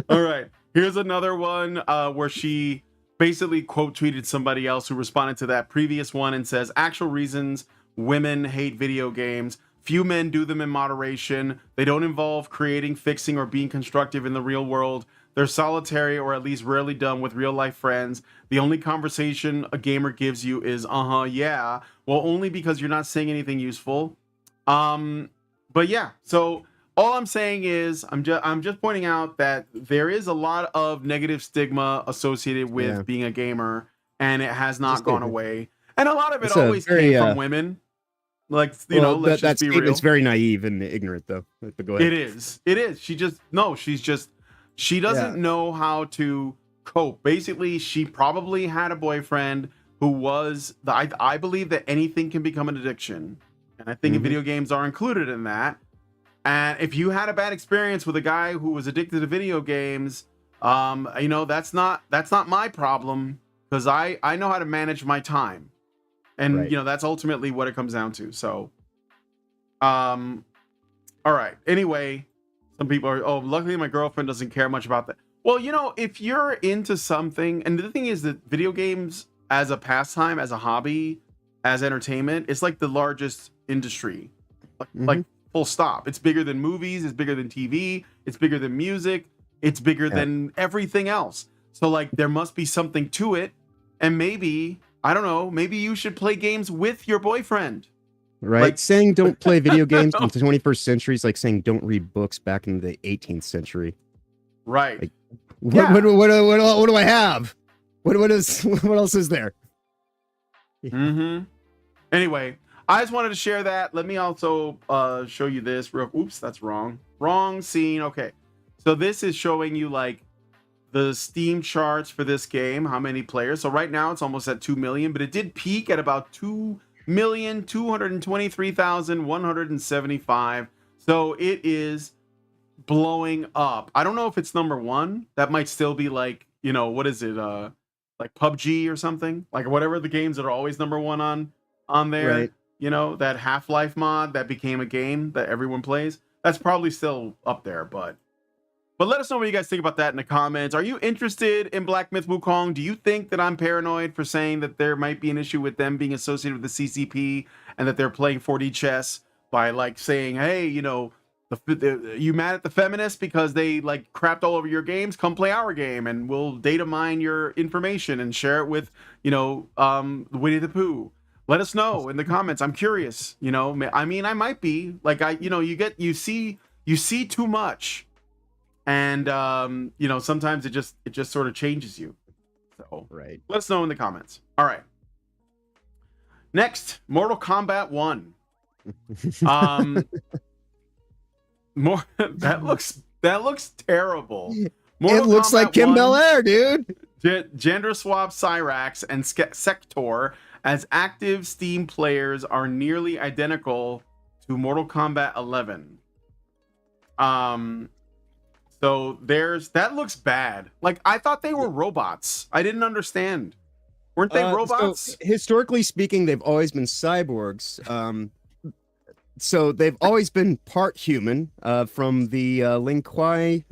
All right. Here's another one where she basically quote tweeted somebody else who responded to that previous one and says, actual reasons women hate video games. Few men do them in moderation. They don't involve creating, fixing, or being constructive in the real world. They're solitary or at least rarely done with real life friends. The only conversation a gamer gives you is, yeah. Well, only because you're not saying anything useful. But yeah, so all I'm saying is I'm just pointing out that there is a lot of negative stigma associated with being a gamer, and it has not gone away. And a lot of it always came from women. Like, you know, let's just be real. It's very naive and ignorant, though. But go ahead. It is. She doesn't know how to cope. Basically, she probably had a boyfriend who was I believe that anything can become an addiction. And I think video games are included in that. And if you had a bad experience with a guy who was addicted to video games, you know, that's not my problem, because I know how to manage my time. And you know, that's ultimately what it comes down to. So all right. Anyway, some people are, luckily my girlfriend doesn't care much about that. Well, you know, if you're into something, and the thing is that video games as a pastime, as a hobby, as entertainment, it's like the largest industry. Like full stop. It's bigger than movies, it's bigger than TV, it's bigger than music, it's bigger than everything else. So like there must be something to it, and maybe, I don't know, maybe you should play games with your boyfriend. Right. Like, saying don't play video games in the 21st century is like saying don't read books back in the 18th century. Right. Like, what do I have? What else is there? Anyway, I just wanted to share that. Let me also show you this real. Oops, that's wrong scene. Okay, so this is showing you like the Steam charts for this game, how many players. So right now it's almost at 2 million, but it did peak at about 2,223,175. So it is blowing up. I don't know if it's number one. That might still be like, you know, what is it? Like PUBG or something, like whatever the games that are always number one on there. Right. You know, that Half-Life mod that became a game that everyone plays. That's probably still up there, but let us know what you guys think about that in the comments. Are you interested in Black Myth Wukong? Do you think that I'm paranoid for saying that there might be an issue with them being associated with the CCP and that they're playing 4D chess by like saying, hey, you know, you mad at the feminists because they like crapped all over your games? Come play our game and we'll data mine your information and share it with, you know, Winnie the Pooh. Let us know in the comments. I'm curious, you know. I mean, I might be like, you see too much, and you know, sometimes it just sort of changes you. So right. Let us know in the comments. All right. Next, Mortal Kombat 1. That looks terrible. It looks Kombat like Kim Bel-Air, dude. Gender swap Cyrax and Sector as active Steam players are nearly identical to Mortal Kombat 11. So that looks bad. Like, I thought they were robots. I didn't understand. Weren't they robots? So, historically speaking, they've always been cyborgs. So they've always been part human from the Lin Kuei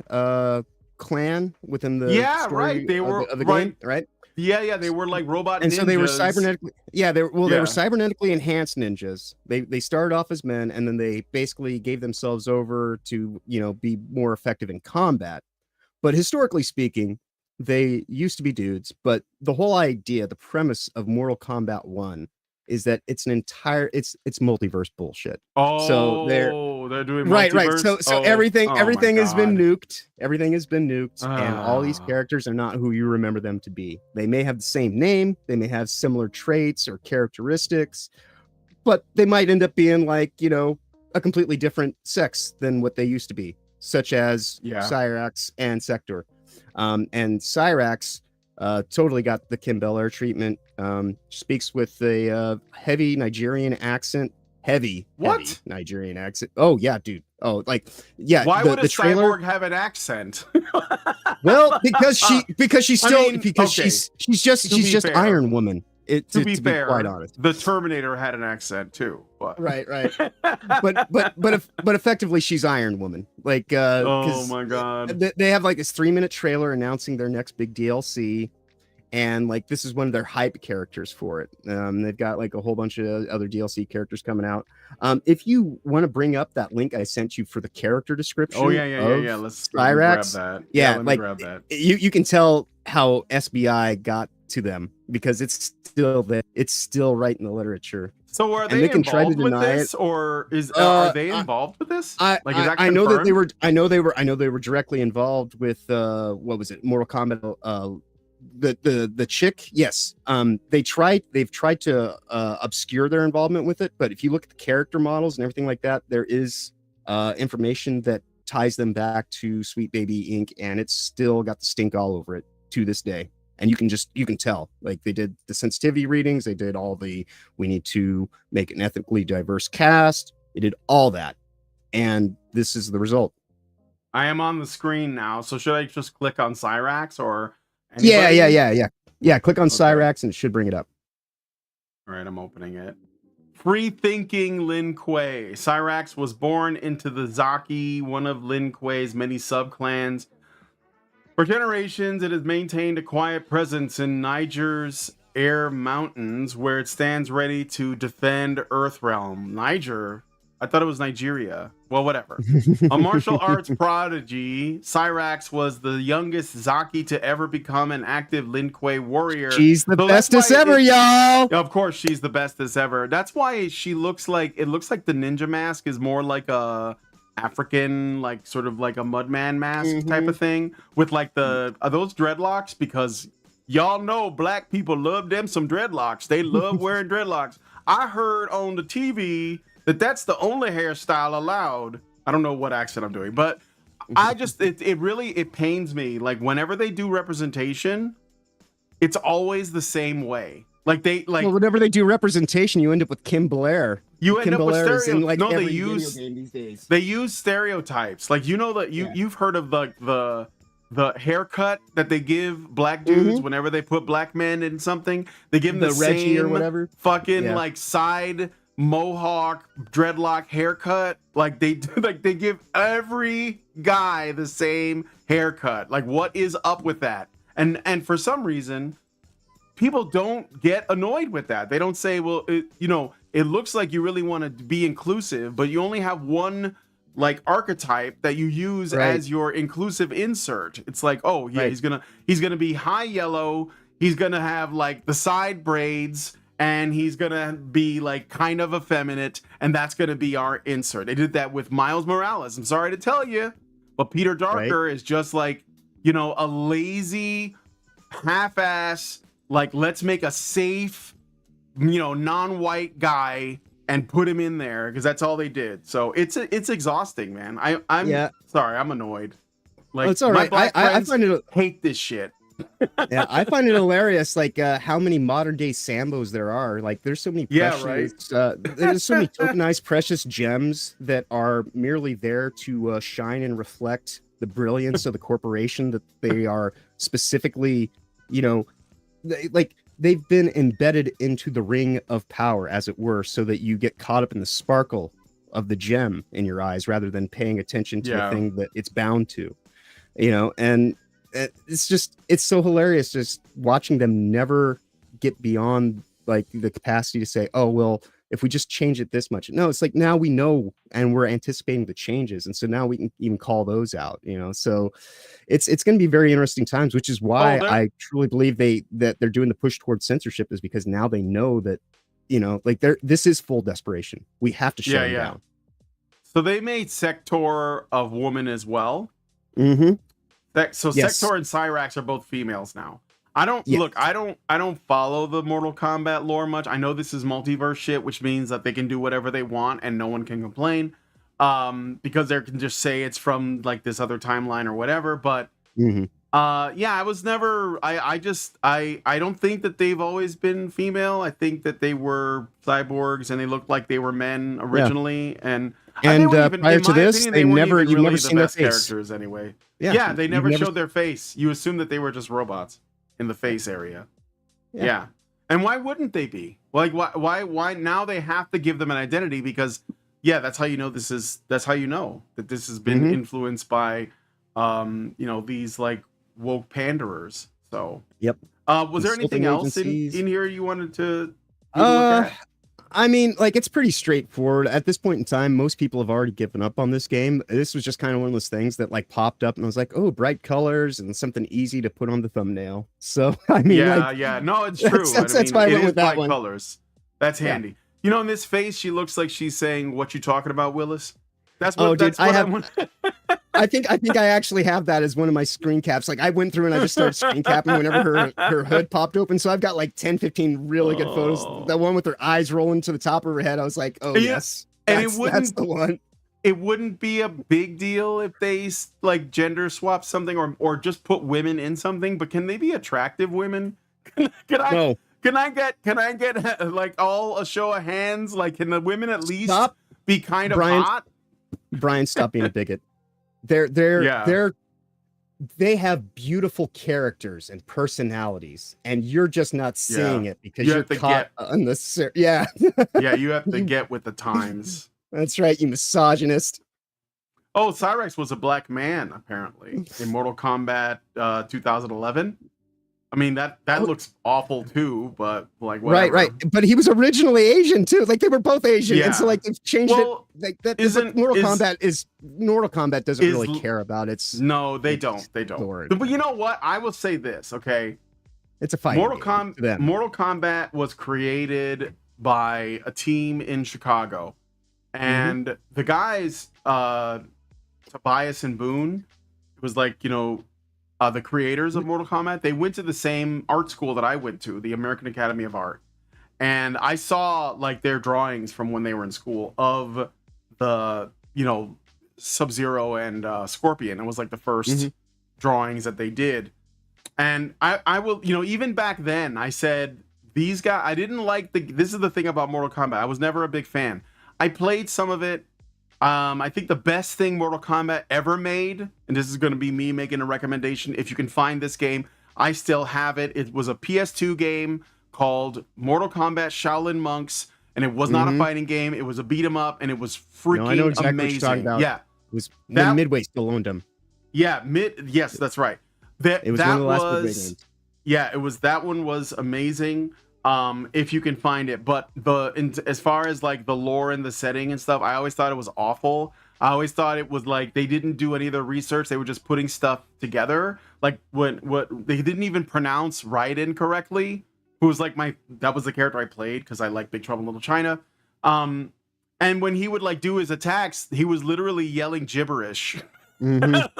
clan within the story They were of the game, right? Yeah, they were like robot and ninjas. So they were cybernetically, they were cybernetically enhanced ninjas. They started off as men, and then they basically gave themselves over to, you know, be more effective in combat. But historically speaking, they used to be dudes. But the whole idea, the premise of Mortal Kombat 1 is that it's an entire it's multiverse bullshit. So they're doing multiverse? So everything has been nuked. Everything has been nuked, and all these characters are not who you remember them to be. They may have the same name, they may have similar traits or characteristics, but they might end up being like, you know, a completely different sex than what they used to be, such as Cyrax and Sector. And Cyrax totally got the Kim Bel-Air treatment. Speaks with a heavy Nigerian accent. Heavy Nigerian accent. Oh yeah, dude. Oh, like yeah. Why would a trailer cyborg have an accent? Well, because she's still she's just fair. Iron Woman. To be fair, quite honest, the Terminator had an accent too. But. Right. but effectively, she's Iron Woman. Like, oh my god, they have like this 3-minute trailer announcing their next big DLC, and like this is one of their hype characters for it. They've got like a whole bunch of other DLC characters coming out. If you want to bring up that link I sent you for the character description, yeah. Let's grab that. Yeah, let me like grab that. You can tell how SBI got to them because it's still right in the literature. So are they involved with this, or are they involved with this? I know that they were. I know they were directly involved with what was it? Mortal Kombat. The chick. Yes. They've tried to obscure their involvement with it, but if you look at the character models and everything like that, there is information that ties them back to Sweet Baby Inc. and it's still got the stink all over it to this day. And you can tell, like they did the sensitivity readings, they did all the, we need to make an ethically diverse cast. They did all that. And this is the result. I am on the screen now. So should I just click on Cyrax or anybody? Yeah. Click on Cyrax and it should bring it up. All right, I'm opening it. Free-thinking Lin Kuei. Cyrax was born into the Zaki, one of Lin Kuei's many sub-clans. For generations, it has maintained a quiet presence in Niger's Air Mountains, where it stands ready to defend Earthrealm. Niger? I thought it was Nigeria. Well, whatever. A martial arts prodigy, Cyrax was the youngest Zaki to ever become an active Lin Kuei warrior. She's the bestest ever, y'all! Of course, she's the bestest ever. That's why she looks like, it looks like the ninja mask is more like a African, like sort of like a mudman mask type of thing with like are those dreadlocks? Because y'all know black people love them some dreadlocks. They love wearing dreadlocks. I heard on the TV that's the only hairstyle allowed. I don't know what accent I'm doing, but I just it really pains me. Like whenever they do representation, it's always the same way. Like well, whenever they do representation, you end up with Kim Bel-Air. You end up with stereotypes. Like no, they use stereotypes. Like you know that you've heard of the haircut that they give black dudes whenever they put black men in something. They give them the Reggie same or whatever. Fucking like side mohawk dreadlock haircut. Like they give every guy the same haircut. Like what is up with that? And for some reason, people don't get annoyed with that. They don't say, well, it looks like you really want to be inclusive, but you only have one like archetype that you use as your inclusive insert. It's like, oh yeah, he's gonna be high yellow. He's gonna have like the side braids, and he's gonna be like kind of effeminate, and that's gonna be our insert. They did that with Miles Morales. I'm sorry to tell you, but Peter Darker is just like, a lazy, half-ass, like let's make a safe, non-white guy and put him in there because that's all they did. So it's exhausting, man. I'm sorry, I'm annoyed. Like it's all right. I find it hate this shit. Yeah, I find it hilarious, like how many modern day Sambos there are. Like there's so many precious, there's so many tokenized precious gems that are merely there to shine and reflect the brilliance of the corporation that they are specifically, they've been embedded into the ring of power, as it were, so that you get caught up in the sparkle of the gem in your eyes rather than paying attention to the thing that it's bound to, and it's so hilarious just watching them never get beyond like the capacity to say, oh, well, if we just change it this much. No, it's like now we know and we're anticipating the changes. And so now we can even call those out, so it's going to be very interesting times, which is why I truly believe that they're doing the push towards censorship is because now they know that, this is full desperation. We have to shut them down. So they made Sector a woman as well. Mm-hmm. So Sector and Cyrax are both females now. I don't Yeah. look. I don't follow the Mortal Kombat lore much. I know this is multiverse shit, which means that they can do whatever they want and no one can complain. Because they can just say it's from like this other timeline or whatever. But Mhm. yeah, I was never. I don't think that they've always been female. I think that they were cyborgs and they looked like they were men originally. And they And weren't even, prior in to my this, opinion, they weren't never even you've really never the seen their best face. characters anyway. Yeah, Yeah, they you've never showed their face. You assume that they were just robots in the face area. Yeah. And why wouldn't they be? Like why now they have to give them an identity because yeah, that's how you know that's how you know that this has been influenced by these like woke panderers. So Yep. Was there anything Consulting else agencies. in here you wanted to look at? I mean, like, it's pretty straightforward. At this point in time, most people have already given up on this game. This was just kind of one of those things that, like, popped up, and I was like, oh, bright colors and something easy to put on the thumbnail. So, I mean, Yeah. No, it's true. That's why I it went is with that bright one. colors. That's handy. You know, in this face, she looks like she's saying, "What you talking about, Willis?" That's what. Oh, dude, that's what I have. want. I think I actually have that as one of my screen caps. Like, I went through and I just started screen capping whenever her hood popped open. So I've got like 10, 15 really good photos. The one with her eyes rolling to the top of her head, I was like, oh, yes. And That's the one. It wouldn't be a big deal if they like gender swap something or just put women in something. But can they be attractive women? No. Can I get like all a show of hands? Like, can the women at least be kind of Brian, hot? Brian, stop being a bigot. They have beautiful characters and personalities, and you're just not seeing it because you're caught on the yeah. Yeah, you have to get with the times. That's right, you misogynist. Oh, Cyrax was a black man apparently in Mortal Kombat 2011. I mean that looks awful too, but like whatever. Right. But he was originally Asian too. Like they were both Asian, and so like they've changed it. Like that isn't Mortal Kombat doesn't really care about it. No, they don't. But you know what? I will say this, okay? It's a fight. Mortal Kombat was created by a team in Chicago, and the guys, Tobias and Boone, it was like the creators of Mortal Kombat, they went to the same art school that I went to, the American Academy of Art. And I saw like their drawings from when they were in school of the, Sub-Zero and Scorpion. It was like the first drawings that they did. And I will, even back then I said, these guys, I didn't like this is the thing about Mortal Kombat. I was never a big fan. I played some of it. I think the best thing Mortal Kombat ever made, and this is going to be me making a recommendation, if you can find this game, I still have it. It was a PS2 game called Mortal Kombat Shaolin Monks, and it was not a fighting game. It was a beat 'em up, and it was freaking I know exactly amazing. What you're talking about. Yeah, it was when Midway still owned them. Yeah, yes, that's right. It was one of the last Midway games. Yeah, that one was amazing. If you can find it, but as far as like the lore and the setting and stuff, I always thought it was awful. I always thought it was like they didn't do any of the research. They were just putting stuff together. Like what they didn't even pronounce Raiden correctly, who was like that was the character I played because I like Big Trouble in Little China. And when he would like do his attacks, he was literally yelling gibberish, making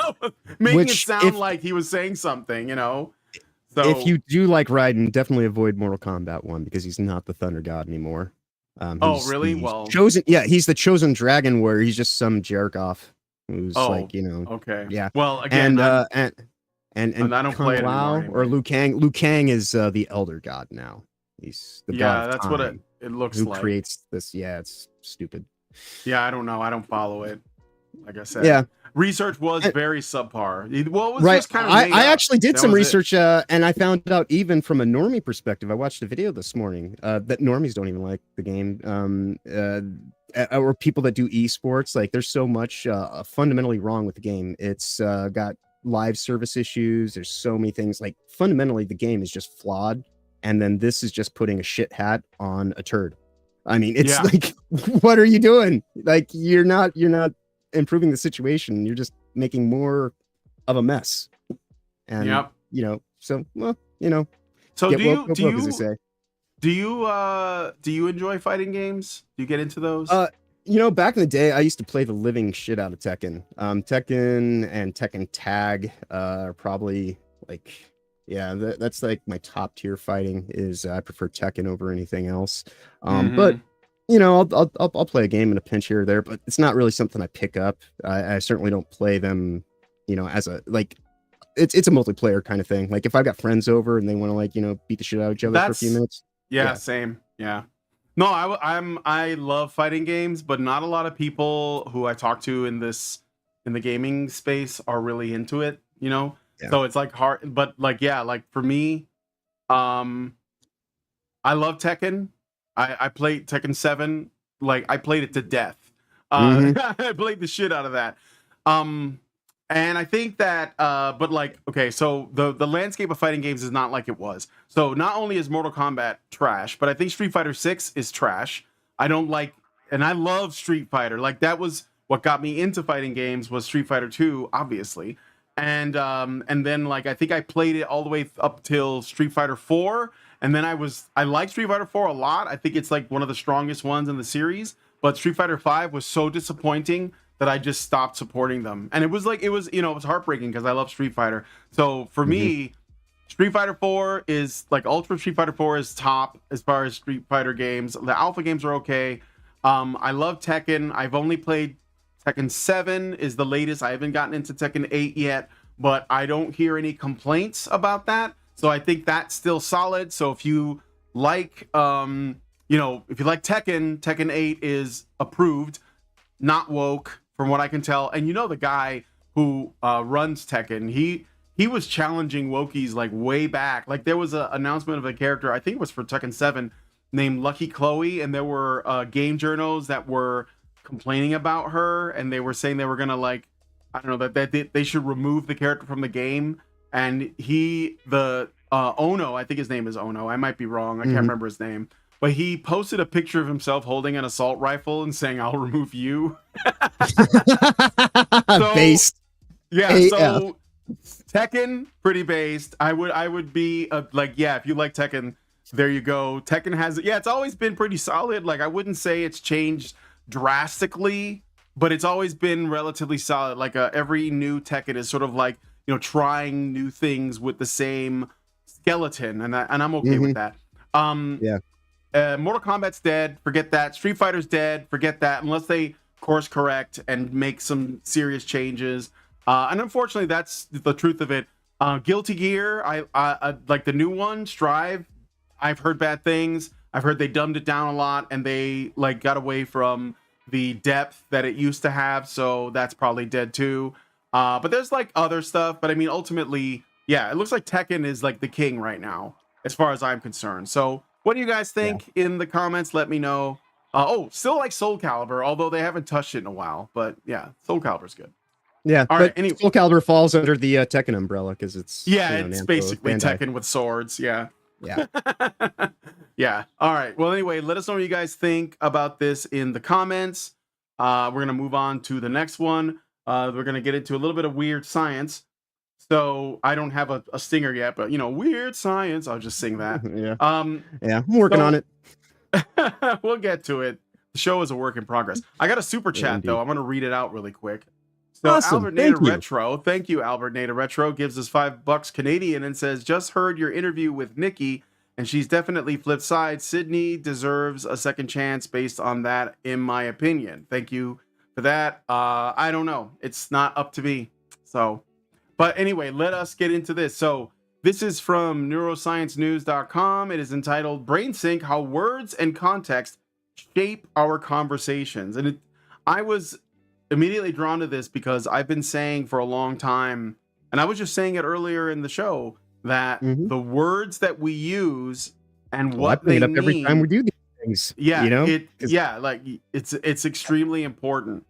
it sound like he was saying something, So, if you do like Raiden, definitely avoid Mortal Kombat 1 because he's not the Thunder God anymore. Really? Well, chosen. Yeah, he's the chosen dragon where he's just some jerk off who's okay. Yeah. Well, again, and I don't play it anymore, or Liu Kang. Liu Kang is the Elder God now. He's the god of that's time, what it looks who like. Creates this. Yeah, it's stupid. Yeah, I don't know. I don't follow it. Like I said. Yeah. Research was very subpar. Well, it was right. just kind of I actually did some research, and I found out even from a normie perspective. I watched a video this morning that normies don't even like the game, or people that do esports. Like, there's so much fundamentally wrong with the game. It's got live service issues. There's so many things. Like, fundamentally, the game is just flawed, and then this is just putting a shit hat on a turd. I mean, it's like, what are you doing? Like, you're not improving the situation. You're just making more of a mess. And so do you enjoy fighting games? Do you get into those? Back in the day I used to play the living shit out of Tekken. Tekken and Tekken Tag are probably like Yeah, that's like my top tier fighting is I prefer Tekken over anything else. Mhm. But I'll play a game in a pinch here or there, but it's not really something I pick up. I certainly don't play them, as a like it's a multiplayer kind of thing. Like if I've got friends over and they want to beat the shit out of each other for a few minutes. Yeah, same. Yeah. No, I love fighting games, but not a lot of people who I talk to in the gaming space are really into it, Yeah. So it's like hard, but like for me, I love Tekken. I played Tekken 7, like I played it to death. I played the shit out of that. And I think that but like okay, so the landscape of fighting games is not like it was. So not only is Mortal Kombat trash, but I think Street Fighter 6 is trash. I don't like, and I love Street Fighter. Like that was what got me into fighting games was Street Fighter 2, obviously. And then like I think I played it all the way up till Street Fighter 4, and then I like Street Fighter 4 a lot. I think it's like one of the strongest ones in the series, but Street Fighter 5 was so disappointing that I just stopped supporting them. And it was heartbreaking because I love Street Fighter. So for me, Street Fighter 4 is like Ultra Street Fighter 4 is top as far as Street Fighter games. The alpha games are okay. I love Tekken. I've only played Tekken 7 is the latest. I haven't gotten into Tekken 8 yet, but I don't hear any complaints about that. So I think that's still solid. So if you like, if you like Tekken 8 is approved, not woke from what I can tell. And the guy who runs Tekken, he was challenging wokies like way back. Like there was an announcement of a character, I think it was for Tekken 7, named Lucky Chloe, and there were game journals that were complaining about her, and they were saying they were gonna like, I don't know, that they should remove the character from the game. And Ono, I think his name is Ono, I might be wrong, I can't remember his name, but he posted a picture of himself holding an assault rifle and saying, "I'll remove you." Based. Yeah, AF. so Tekken, pretty based. I would be if you like Tekken, there you go. Tekken has, it's always been pretty solid. Like I wouldn't say it's changed drastically, but it's always been relatively solid. Like every new Tekken is sort of like, trying new things with the same skeleton, and I'm okay with that. Mortal Kombat's dead, forget that. Street Fighter's dead, forget that, unless they course correct and make some serious changes. And unfortunately, that's the truth of it. Guilty Gear, I like the new one, Strive. I've heard bad things. I've heard they dumbed it down a lot, and they like got away from the depth that it used to have. So that's probably dead too. But there's like other stuff. But I mean, ultimately, it looks like Tekken is like the king right now, as far as I'm concerned. So what do you guys think in the comments? Let me know. Still like Soul Calibur, although they haven't touched it in a while. But yeah, Soul Calibur's good. Yeah, all right. Anyway, Soul Calibur falls under the Tekken umbrella because it's it's basically Bandai. Tekken with swords. Yeah. Yeah. All right. Well, anyway, let us know what you guys think about this in the comments. We're gonna move on to the next one. We're gonna get into a little bit of weird science. So I don't have a stinger yet, but weird science. I'll just sing that. I'm working on it. We'll get to it. The show is a work in progress. I got a super chat though. I'm gonna read it out really quick. So Awesome. Albert Nader Retro, thank you, Albert Nader Retro, gives us $5 Canadian and says, "Just heard your interview with Nikki, and she's definitely flipped sides. Sydney deserves a second chance based on that, in my opinion." Thank you for that. I don't know. It's not up to me. So, but anyway, let us get into this. So this is from neurosciencenews.com. It is entitled "Brain Sync: How Words and Context Shape Our Conversations." And I was immediately drawn to this because I've been saying for a long time, and I was just saying it earlier in the show, that the words that we use and what they mean every time we do these things. It's extremely important.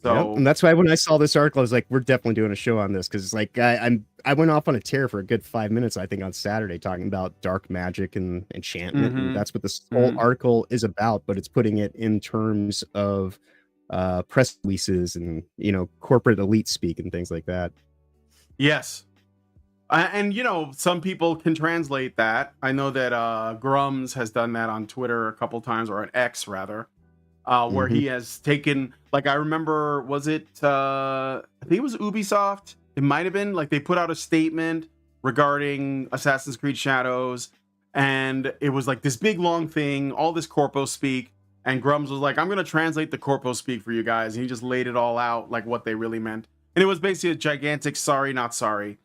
So and that's why when I saw this article, I was like, we're definitely doing a show on this, because like I went off on a tear for a good 5 minutes, I think, on Saturday, talking about dark magic and enchantment, and that's what this whole article is about. But it's putting it in terms of press releases and corporate elite speak and things like that. Yes. And some people can translate that. I know that Grums has done that on Twitter a couple times, or on X rather, where he has taken, like, I remember, was it I think it was Ubisoft, it might have been, like, they put out a statement regarding Assassin's Creed Shadows, and it was like this big long thing, all this corpo speak, and Grums was like, I'm gonna translate the corpo speak for you guys, and he just laid it all out like what they really meant, and it was basically a gigantic sorry not sorry.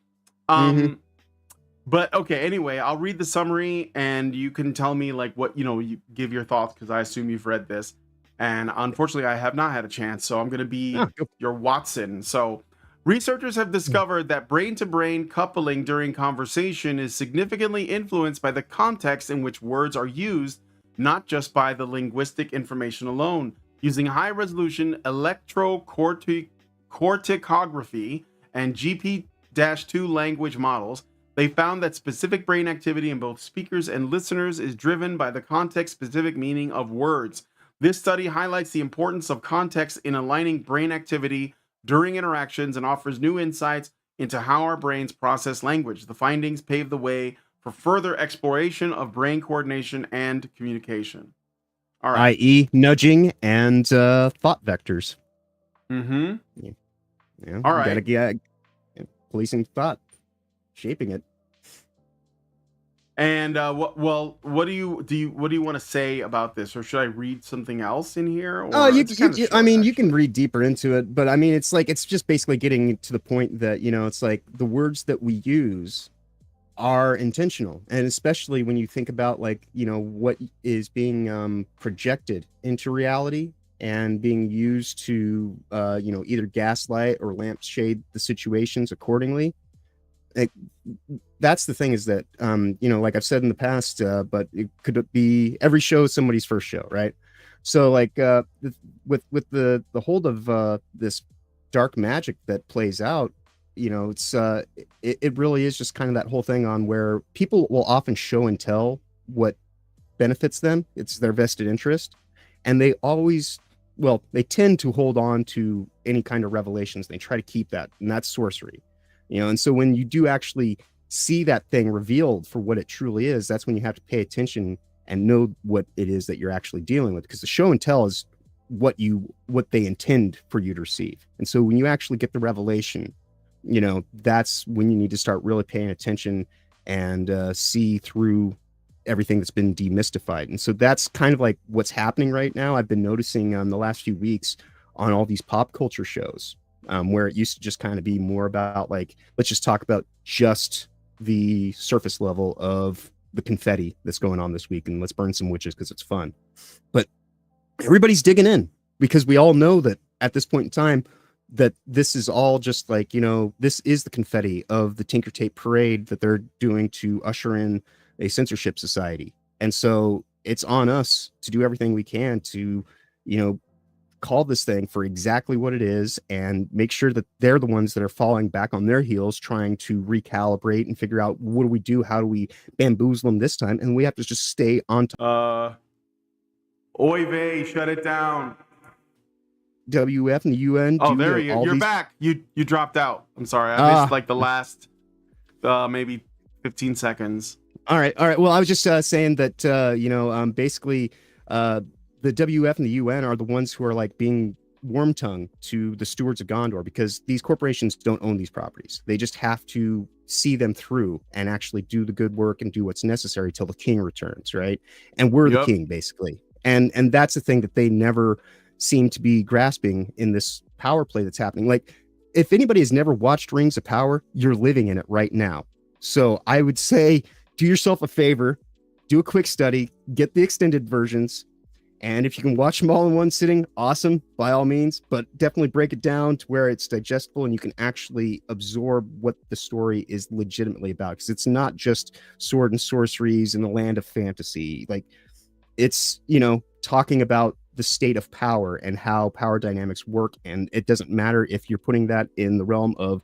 But okay, anyway, I'll read the summary and you can tell me like what, you give your thoughts, because I assume you've read this. And unfortunately, I have not had a chance, so I'm going to be your Watson. So researchers have discovered that brain-to-brain coupling during conversation is significantly influenced by the context in which words are used, not just by the linguistic information alone. Using high-resolution electrocorticography and GP-2 language models, they found that specific brain activity in both speakers and listeners is driven by the context-specific meaning of words. This study highlights the importance of context in aligning brain activity during interactions and offers new insights into how our brains process language. The findings pave the way for further exploration of brain coordination and communication. All right. I.e., nudging and thought vectors. Mm-hmm. Yeah. All right. Gotta get policing thought, shaping it. And what do you want to say about this, or should I read something else in here? Or Oh, you can read deeper into it, but I mean, it's just basically getting to the point that, it's like the words that we use are intentional, and especially when you think about like, what is being projected into reality and being used to either gaslight or lampshade the situations accordingly. That's the thing, is that like I've said in the past, but it could be every show is somebody's first show, right? So like with the hold of this dark magic that plays out, it's it really is just kind of that whole thing on where people will often show and tell what benefits them. It's their vested interest, and they tend to hold on to any kind of revelations. They try to keep that, and that's sorcery. And so when you do actually see that thing revealed for what it truly is, that's when you have to pay attention and know what it is that you're actually dealing with, because the show and tell is what they intend for you to receive. And so when you actually get the revelation, that's when you need to start really paying attention and see through everything that's been demystified. And so that's kind of like what's happening right now. I've been noticing the last few weeks on all these pop culture shows, where it used to just kind of be more about like, let's just talk about just the surface level of the confetti that's going on this week, and let's burn some witches because it's fun. But everybody's digging in, because we all know that at this point in time that this is all just like, this is the confetti of the Tinker Tape parade that they're doing to usher in a censorship society. And so it's on us to do everything we can to, call this thing for exactly what it is, and make sure that they're the ones that are falling back on their heels, trying to recalibrate and figure out, what do we do? How do we bamboozle them this time? And we have to just stay on top. Oy vey, shut it down. WF and the UN. Oh, there you're back. You dropped out. I'm sorry. I missed like the last maybe 15 seconds. All right. Well, I was just saying that, basically, the WF and the UN are the ones who are like being worm-tongued to the stewards of Gondor, because these corporations don't own these properties. They just have to see them through and actually do the good work and do what's necessary till the king returns, right? And we're the king, basically. And that's the thing that they never seem to be grasping in this power play that's happening. Like, if anybody has never watched Rings of Power, you're living in it right now. So I would say, do yourself a favor, do a quick study, get the extended versions. And if you can watch them all in one sitting, awesome, by all means, but definitely break it down to where it's digestible and you can actually absorb what the story is legitimately about. Because it's not just sword and sorceries in the land of fantasy. Like, it's, talking about the state of power and how power dynamics work. And it doesn't matter if you're putting that in the realm of,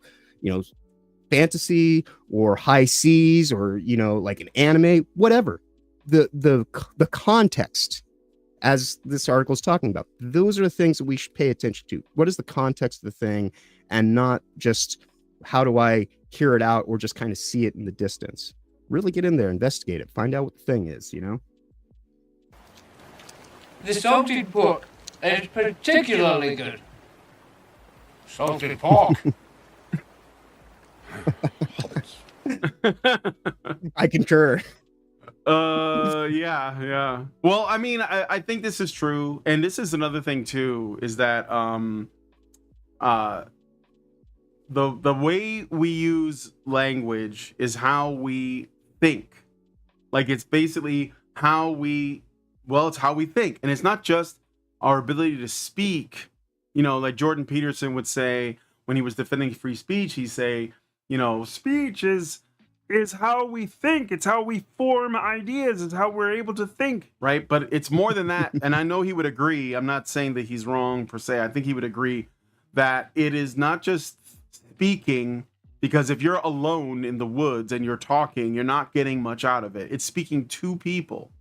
fantasy or high seas or, like an anime, whatever. The context, as this article is talking about, those are the things that we should pay attention to. What is the context of the thing, and not just how do I hear it out or just kind of see it in the distance. Really get in there, investigate it, find out what the thing is, The salted pork is particularly good. Salted pork. I concur. Yeah. Well, I mean, I think this is true, and this is another thing too, is that the way we use language is how we think. Like, it's basically how we, well, it's how we think, and it's not just our ability to speak. You know, like Jordan Peterson would say when he was defending free speech, he'd say, you know, speech is how we think. It's how we form ideas. It's how we're able to think, right? But it's more than that. And I know he would agree. I'm not saying that he's wrong per se. I think he would agree that it is not just speaking, because if you're alone in the woods and you're talking, you're not getting much out of it. It's speaking to people.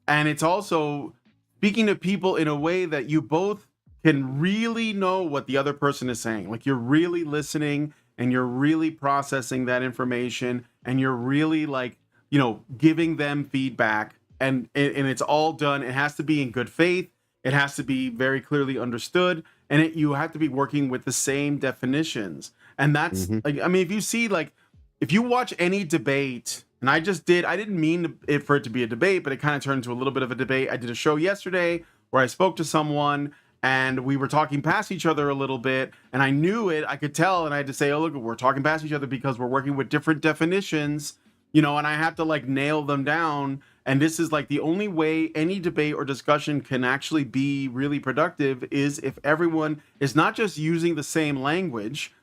And it's also speaking to people in a way that you both can really know what the other person is saying. Like, you're really listening and you're really processing that information, and you're really, like, you know, giving them feedback, and it's all done. It has to be in good faith. It has to be very clearly understood, and you have to be working with the same definitions. And that's like, I mean, if you see, like, if you watch any debate, and I didn't mean it for it to be a debate, but it kind of turned into a little bit of a debate. I did a show yesterday where I spoke to someone, and we were talking past each other a little bit, and I knew it, I could tell, and I had to say, oh, look, we're talking past each other because we're working with different definitions, you know, and I have to, like, nail them down. And this is, like, the only way any debate or discussion can actually be really productive is if everyone is not just using the same language,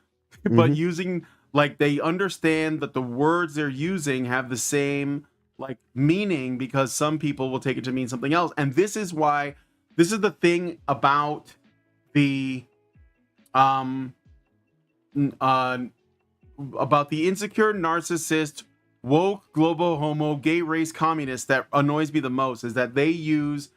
but using, like, they understand that the words they're using have the same, like, meaning, because some people will take it to mean something else. And this is the thing about the insecure narcissist, woke, global homo, gay race communist that annoys me the most, is that they use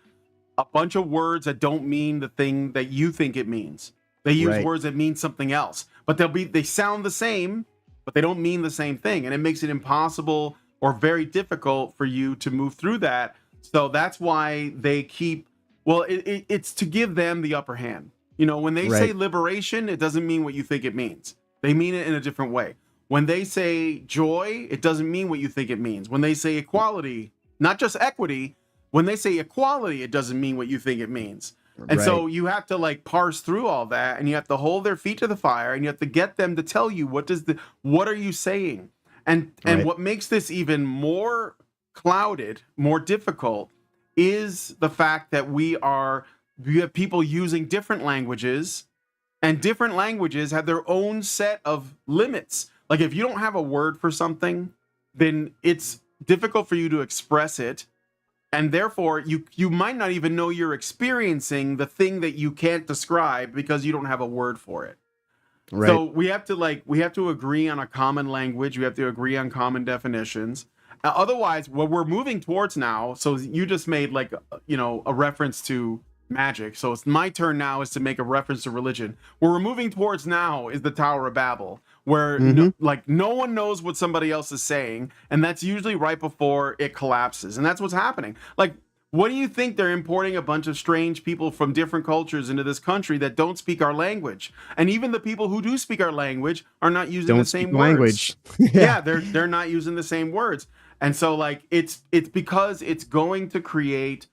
a bunch of words that don't mean the thing that you think it means. They use words that mean something else, but they sound the same, but they don't mean the same thing. And it makes it impossible or very difficult for you to move through that. So that's why they keep, well, it's to give them the upper hand. You know, when they say liberation, it doesn't mean what you think it means. They mean it in a different way. When they say joy, it doesn't mean what you think it means. When they say equality, not just equity, when they say equality, it doesn't mean what you think it means. And so you have to, like, parse through all that, and you have to hold their feet to the fire, and you have to get them to tell you what are you saying? And what makes this even more clouded, more difficult, is the fact that we have people using different languages, and different languages have their own set of limits. Like, if you don't have a word for something, then it's difficult for you to express it. And therefore, you might not even know you're experiencing the thing that you can't describe because you don't have a word for it. Right. So we have to agree on a common language. We have to agree on common definitions. Otherwise, what we're moving towards now, so you just made, like, you know, a reference to magic. So it's my turn now is to make a reference to religion. What we're moving towards now is the Tower of Babel, where no one knows what somebody else is saying, and that's usually right before it collapses. And that's what's happening. Like, what do you think? They're importing a bunch of strange people from different cultures into this country that don't speak our language, and even the people who do speak our language are not using the same words. Yeah, they're not using the same words. And so, like, it's because it's going to create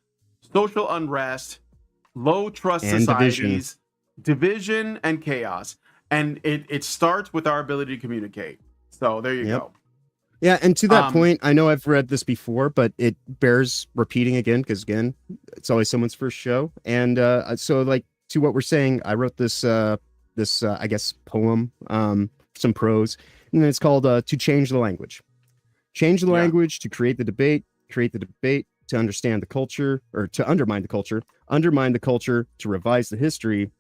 social unrest, low trust and societies, division and chaos. And it starts with our ability to communicate. So there you go. Yeah, and to that point, I know I've read this before, but it bears repeating again, because, again, it's always someone's first show. And so, like, to what we're saying, I wrote this I guess, poem, some prose, and it's called To Change the Language. Change the language to create the debate to understand the culture, or to undermine the culture to revise the history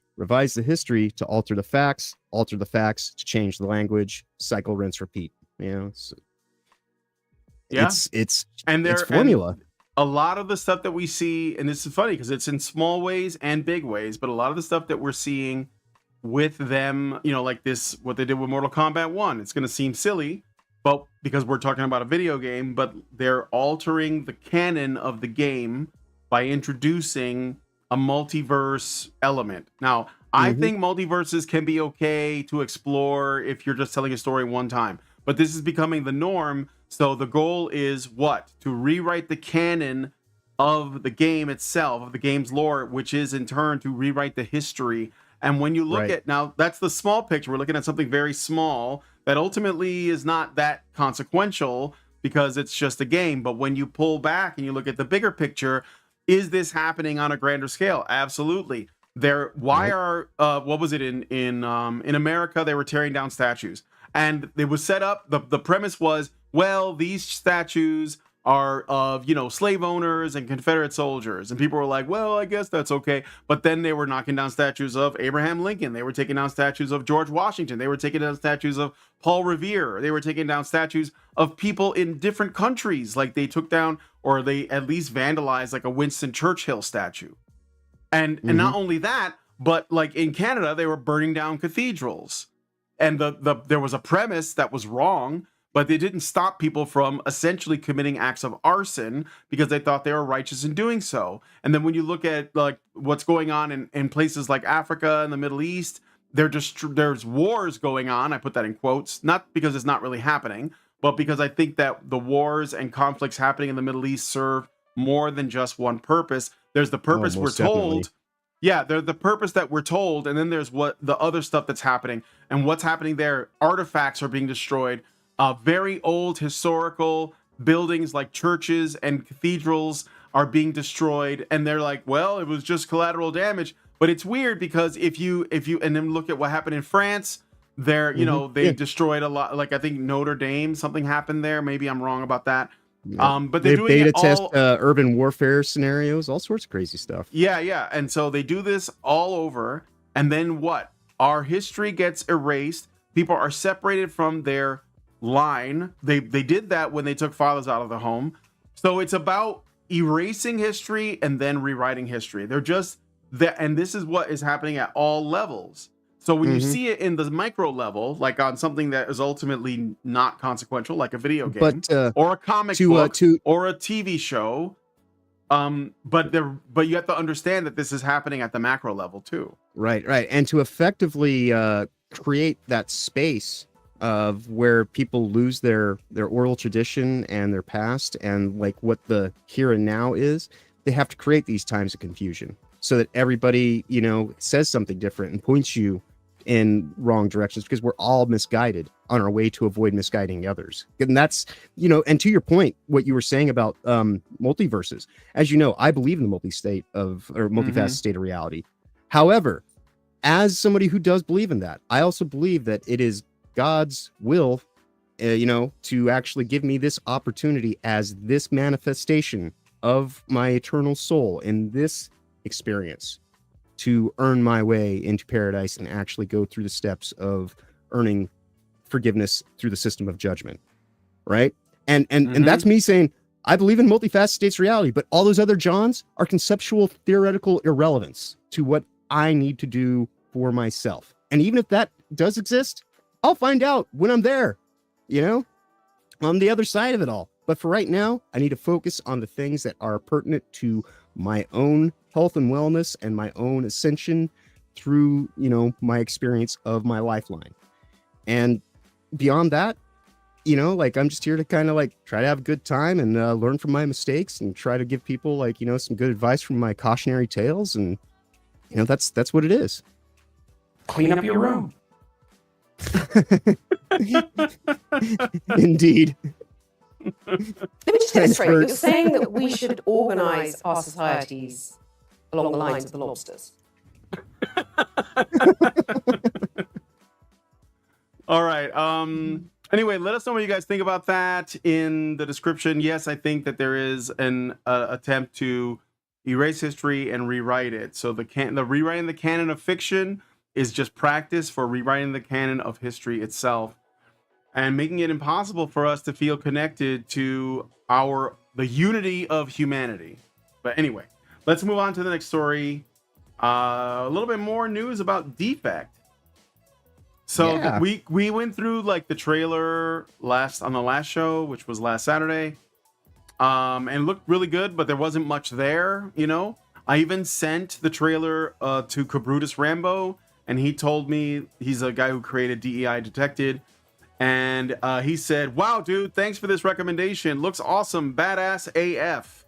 to alter the facts to change the language, cycle, rinse, repeat. You know, it's formula. And a lot of the stuff that we see, and this is funny because it's in small ways and big ways, but a lot of the stuff that we're seeing with them, you know, like this, what they did with Mortal Kombat 1, it's going to seem silly, but because we're talking about a video game, but they're altering the canon of the game by introducing a multiverse element. Now, I think multiverses can be okay to explore if you're just telling a story one time. but this is becoming the norm. So the goal is what? To rewrite the canon of the game itself, of the game's lore, which is in turn to rewrite the history. And when you look at, now that's the small picture, we're looking at something very small that ultimately is not that consequential because it's just a game. But when you pull back and you look at the bigger picture, is this happening on a grander scale? Absolutely. Why are what was it in America? They were tearing down statues, and it was set up. The premise was, well, these statues are of slave owners and Confederate soldiers, and people were like, well, I guess that's okay. But then they were knocking down statues of Abraham Lincoln. They were taking down statues of George Washington. They were taking down statues of Paul Revere. They were taking down statues of people in different countries. Like they took down, or they at least vandalized, like a Winston Churchill statue. And not only that, but like in Canada, they were burning down cathedrals. And there was a premise that was wrong, but they didn't stop people from essentially committing acts of arson because they thought they were righteous in doing so. And then when you look at like what's going on in places like Africa and the Middle East, there's wars going on. I put that in quotes, not because it's not really happening, but because I think that the wars and conflicts happening in the Middle East serve more than just one purpose. There's the purpose we're told. Yeah, they're the purpose that we're told, and then there's what the other stuff that's happening. And what's happening there, artifacts are being destroyed. Very old historical buildings like churches and cathedrals are being destroyed, and they're like, well, it was just collateral damage. But it's weird because if you and then look at what happened in France, there, they destroyed a lot. Like I think Notre Dame, something happened there. Maybe I'm wrong about that. Yeah. But they're doing beta it all... test urban warfare scenarios, all sorts of crazy stuff. Yeah. And so they do this all over. And then what? Our history gets erased. People are separated from their line. They did that when they took fathers out of the home. So it's about erasing history and then rewriting history. They're just that. And this is what is happening at all levels. So when you see it in the micro level, like on something that is ultimately not consequential, like a video game, or a comic book, or a TV show, but you have to understand that this is happening at the macro level too. Right. And to effectively create that space of where people lose their oral tradition and their past and like what the here and now is, they have to create these times of confusion so that everybody, says something different and points you in wrong directions because we're all misguided on our way to avoid misguiding others. And that's, and to your point, what you were saying about multiverses, as you know, I believe in the multifaceted state of reality. However, as somebody who does believe in that, I also believe that it is God's will, to actually give me this opportunity as this manifestation of my eternal soul in this experience to earn my way into paradise and actually go through the steps of earning forgiveness through the system of judgment. Right. And that's me saying, I believe in multifaceted states of reality, but all those other Johns are conceptual, theoretical irrelevance to what I need to do for myself. And even if that does exist, I'll find out when I'm there, on the other side of it all. But for right now, I need to focus on the things that are pertinent to my own health and wellness and my own ascension through, my experience of my lifeline. And beyond that, I'm just here to kind of try to have a good time and learn from my mistakes and try to give people some good advice from my cautionary tales. And, that's what it is. Clean up your room. Indeed. Let me just get this straight. You're saying that we should organize our societies along the lines of the lobsters. All right. Anyway, let us know what you guys think about that in the description. Yes, I think that there is an attempt to erase history and rewrite it. So the rewriting the canon of fiction is just practice for rewriting the canon of history itself and making it impossible for us to feel connected to the unity of humanity. But anyway, let's move on to the next story. A little bit more news about Defect. So Yeah. we went through the trailer on the last show, which was last Saturday, and it looked really good, but there wasn't much there. I even sent the trailer to Cabrutus Rambo, and he told me, he's a guy who created DEI Detected, And he said, "Wow, dude, thanks for this recommendation. Looks awesome, badass AF."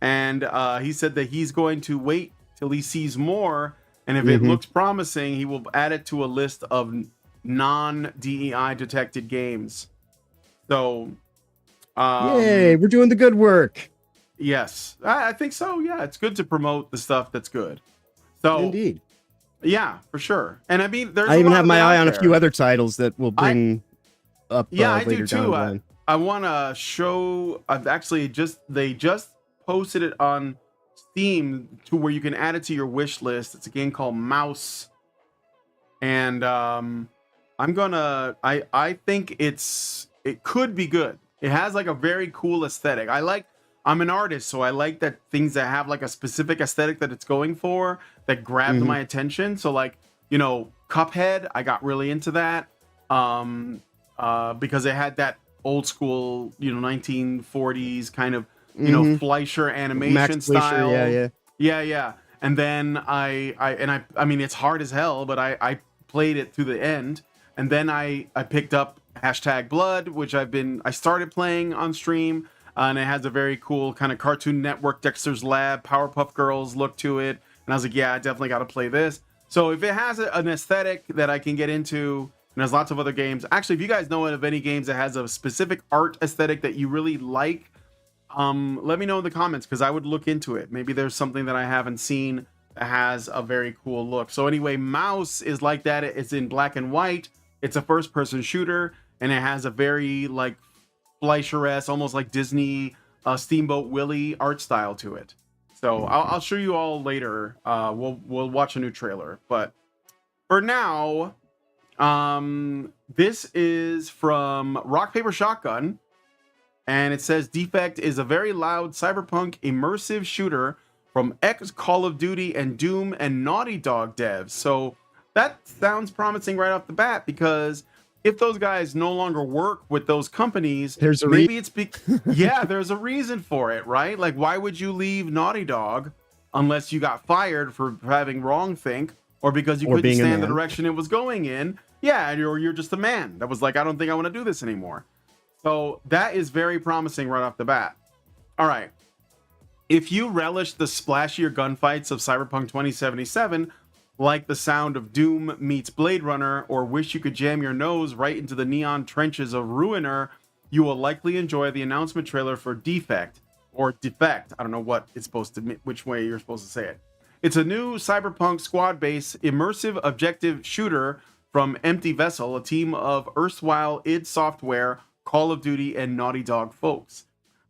And he said that he's going to wait till he sees more, and if it looks promising, he will add it to a list of non-DEI detected games. So, yay, we're doing the good work. Yes, I think so. Yeah, it's good to promote the stuff that's good. So, Indeed. Yeah, for sure. And I mean, there's I a even lot have of my it eye out on a there. few other titles that will bring up Yeah, I later do down too. the line. I want to show. I've actually they just posted it on Steam to where you can add it to your wish list. It's a game called Mouse, and I'm gonna. I think it could be good. It has like a very cool aesthetic. I'm an artist, so I like that things that have like a specific aesthetic that it's going for that grabbed my attention. So like, you know, Cuphead, I got really into that because it had that old school, you know, 1940s kind of, you know, Fleischer animation Max style. Fleischer, Yeah. And then I mean, it's hard as hell, but I played it through the end. And then I picked up #Blood, which I started playing on stream. And it has a very cool kind of Cartoon Network, Dexter's Lab, Powerpuff Girls look to it. And I was like, yeah, I definitely got to play this. So if it has an aesthetic that I can get into, and there's lots of other games. Actually, if you guys know of any games that has a specific art aesthetic that you really like, let me know in the comments because I would look into it. Maybe there's something that I haven't seen that has a very cool look. So anyway, Mouse is like that. It's in black and white. It's a first-person shooter, and it has a very like Fleischer-esque, almost like Disney Steamboat Willie art style to it. So I'll show you all later. We'll watch a new trailer, but for now, this is from Rock Paper Shotgun, and it says Defect is a very loud cyberpunk immersive shooter from ex Call of Duty and Doom and Naughty Dog devs. So that sounds promising right off the bat because if those guys no longer work with those companies, there's a there's a reason for it, right? Like, why would you leave Naughty Dog unless you got fired for having wrongthink or because you couldn't stand the direction it was going in? Yeah, or you're just a man that was like, I don't think I want to do this anymore. So that is very promising right off the bat. All right. If you relish the splashier gunfights of Cyberpunk 2077, like the sound of Doom meets Blade Runner, or wish you could jam your nose right into the neon trenches of Ruiner, you will likely enjoy the announcement trailer for Defect, or Defect. I don't know what it's supposed to, which way you're supposed to say it. It's a new cyberpunk squad-based immersive objective shooter from Empty Vessel, a team of erstwhile id Software, Call of Duty, and Naughty Dog folks.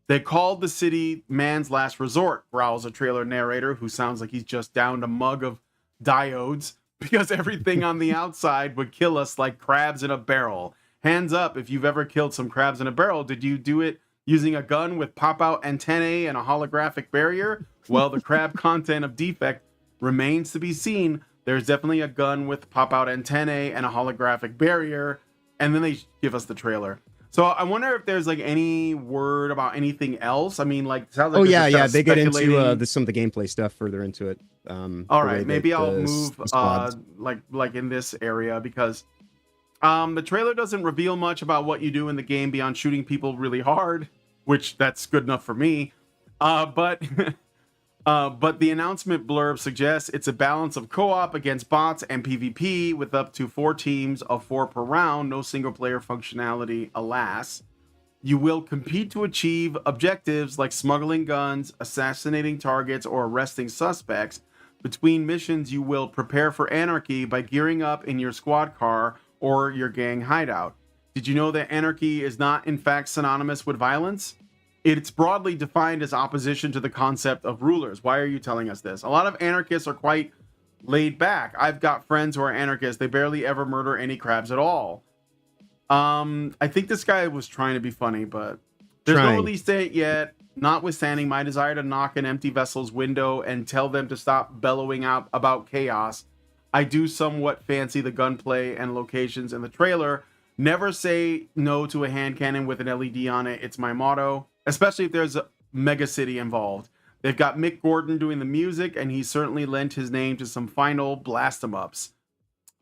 They called the city man's last resort, growls a trailer narrator who sounds like he's just downed a mug of diodes because everything on the outside would kill us like crabs in a barrel. Hands up if you've ever killed some crabs in a barrel. Did you do it using a gun with pop-out antennae and a holographic barrier? Well, the crab content of Defect remains to be seen. There's definitely a gun with pop-out antennae and a holographic barrier, and then they give us the trailer. So I wonder if there's like any word about anything else. I mean, like, sounds like they get into some of the gameplay stuff further into it. All right, maybe I'll move like in this area because the trailer doesn't reveal much about what you do in the game beyond shooting people really hard, which that's good enough for me. But the announcement blurb suggests it's a balance of co-op against bots and PvP with up to 4 teams of 4 per round. No single player functionality, alas. You will compete to achieve objectives like smuggling guns, assassinating targets, or arresting suspects. Between missions, you will prepare for anarchy by gearing up in your squad car or your gang hideout. Did you know that anarchy is not, in fact, synonymous with violence? It's broadly defined as opposition to the concept of rulers. Why are you telling us this? A lot of anarchists are quite laid back. I've got friends who are anarchists. They barely ever murder any crabs at all. I think this guy was trying to be funny, but there's no release date yet. Notwithstanding my desire to knock an Empty Vessel's window and tell them to stop bellowing out about chaos, I do somewhat fancy the gunplay and locations in the trailer. Never say no to a hand cannon with an LED on it. It's my motto, especially if there's a mega city involved. They've got Mick Gordon doing the music, and he certainly lent his name to some final blast-em-ups.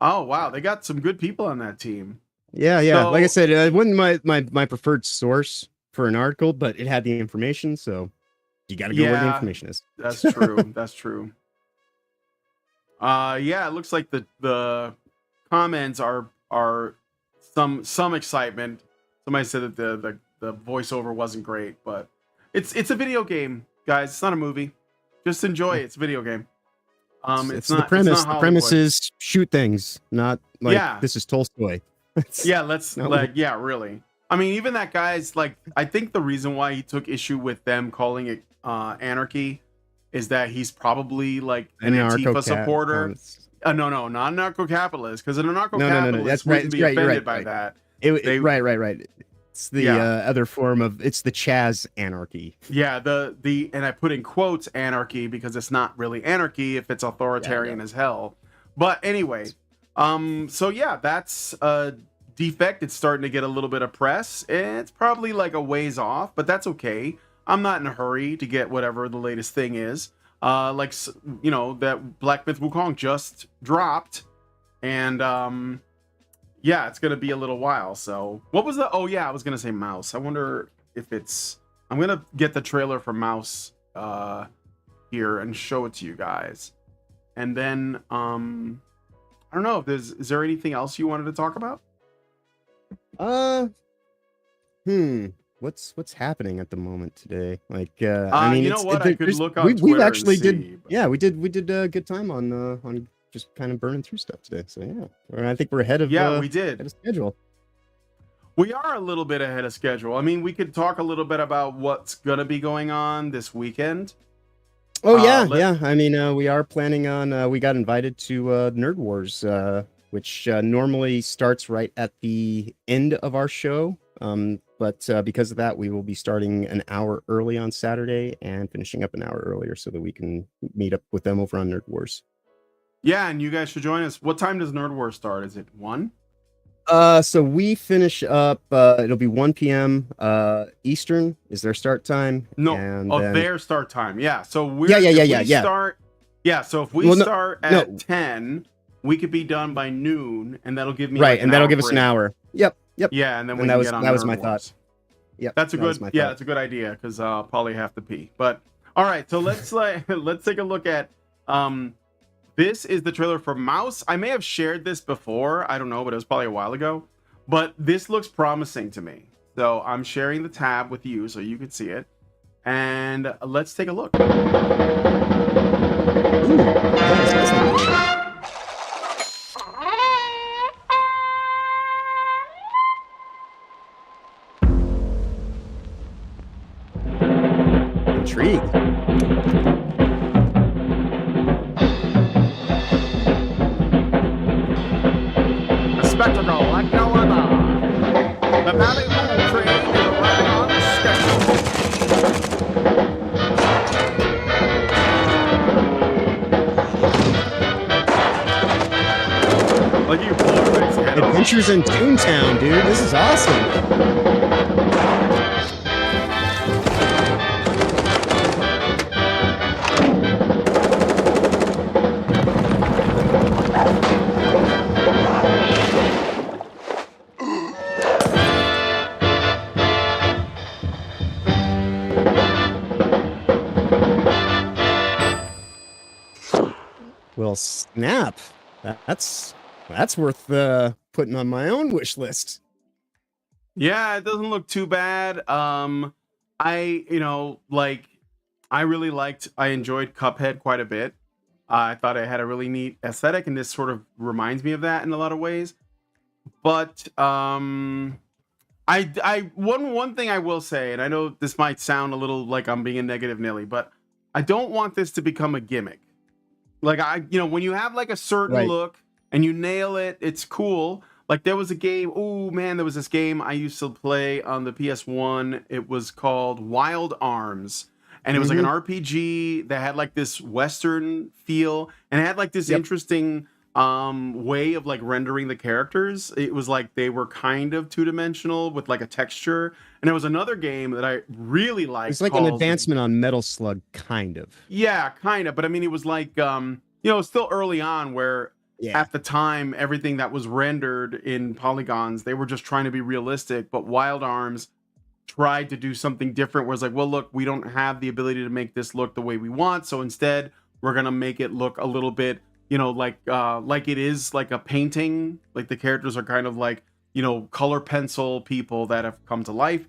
Oh, wow. They got some good people on that team. Yeah, yeah. Like I So- said, it wasn't my preferred source for an article, but it had the information, so you got to go where the Yeah. information is. That's true. That's true. Yeah, it looks like the comments are some excitement. Somebody said that the voiceover wasn't great, but it's a video game, guys. It's not a movie. Just enjoy it. It's a video game. It's the not premise. It's not The premise Hollywood. is shoot things, not like Yeah. this is Tolstoy. Yeah, let's No. like yeah, really. I mean, even that guy's like, I think the reason why he took issue with them calling it anarchy is that he's probably like an Antifa supporter. No, not anarcho-capitalist, because an anarcho-capitalist That's wouldn't right. be You're right, offended right, by right. that. Right. It's the Yeah. other form of it's the Chaz anarchy. Yeah, the and I put in quotes anarchy because it's not really anarchy if it's authoritarian as hell. But anyway, so yeah, that's Defect. It's starting to get a little bit of press. It's probably like a ways off, but that's okay. I'm not in a hurry to get whatever the latest thing is. Like, you know, that Black Myth Wukong just dropped, and yeah, it's gonna be a little while. So what was the? Oh yeah, I was gonna say Mouse. I wonder if it's. I'm gonna get the trailer for Mouse here and show it to you guys, and then I don't know if is there anything else you wanted to talk about? What's happening at the moment today? Like, I mean, you know what? I could look on Twitter we've and actually see, did, but- yeah, we did a good time on just kind of burning through stuff today. So yeah, I think we're ahead of Yeah, we ahead did. of schedule. We are a little bit ahead of schedule. I mean, we could talk a little bit about what's gonna be going on this weekend. Oh yeah, let- yeah. I mean, we are planning on. We got invited to Nerd Wars, which normally starts right at the end of our show. But because of that, we will be starting an hour early on Saturday and finishing up an hour earlier so that we can meet up with them over on Nerd Wars. Yeah, and you guys should join us. What time does Nerd Wars start? Is it 1? So we finish up. It'll be 1 p.m. Eastern is their start time. No, and of then- their start time. Yeah. So we're Yeah. Start. Yeah. So if we Well, no- start at 10, we could be done by noon, and that'll give me right, like, and that'll give us an break. hour. Yep. Yeah, and then And we that can was- get on. that was Nerd my Wars. thought. Yep. That's a that was good. my Yeah, thought. that's a good idea because I'll probably have to pee. But all right, so let's let's take a look at this is the trailer for Mouse. I may have shared this before. I don't know, but it was probably a while ago. But this looks promising to me. So I'm sharing the tab with you so you can see it. And let's take a look. Intrigued. A spectacle like no other. The Valley Moon train is running on schedule. Like you blow everybody's head off. Adventures in Toontown, dude. This is awesome. Well, snap. That's worth putting on my own wish list. Yeah, it doesn't look too bad. I enjoyed Cuphead quite a bit. I thought it had a really neat aesthetic, and this sort of reminds me of that in a lot of ways. But one thing I will say, and I know this might sound a little like I'm being a negative Nelly, but I don't want this to become a gimmick. Like when you have like a certain Right. look and you nail it, it's cool. Like there was a game, there was this game I used to play on the PS1. It was called Wild Arms. And it was like an RPG that had like this Western feel and it had like this interesting way of like rendering the characters. It was like they were kind of two-dimensional with like a texture. And there was another game that I really liked. It's like an called- advancement on Metal Slug, kind of. Yeah, kind of. But I mean, it was like, still early on where at the time, everything that was rendered in polygons, they were just trying to be realistic. But Wild Arms tried to do something different, where it's like, well, look, we don't have the ability to make this look the way we want, so instead we're gonna make it look a little bit, like it is like a painting. Like the characters are kind of like, color pencil people that have come to life.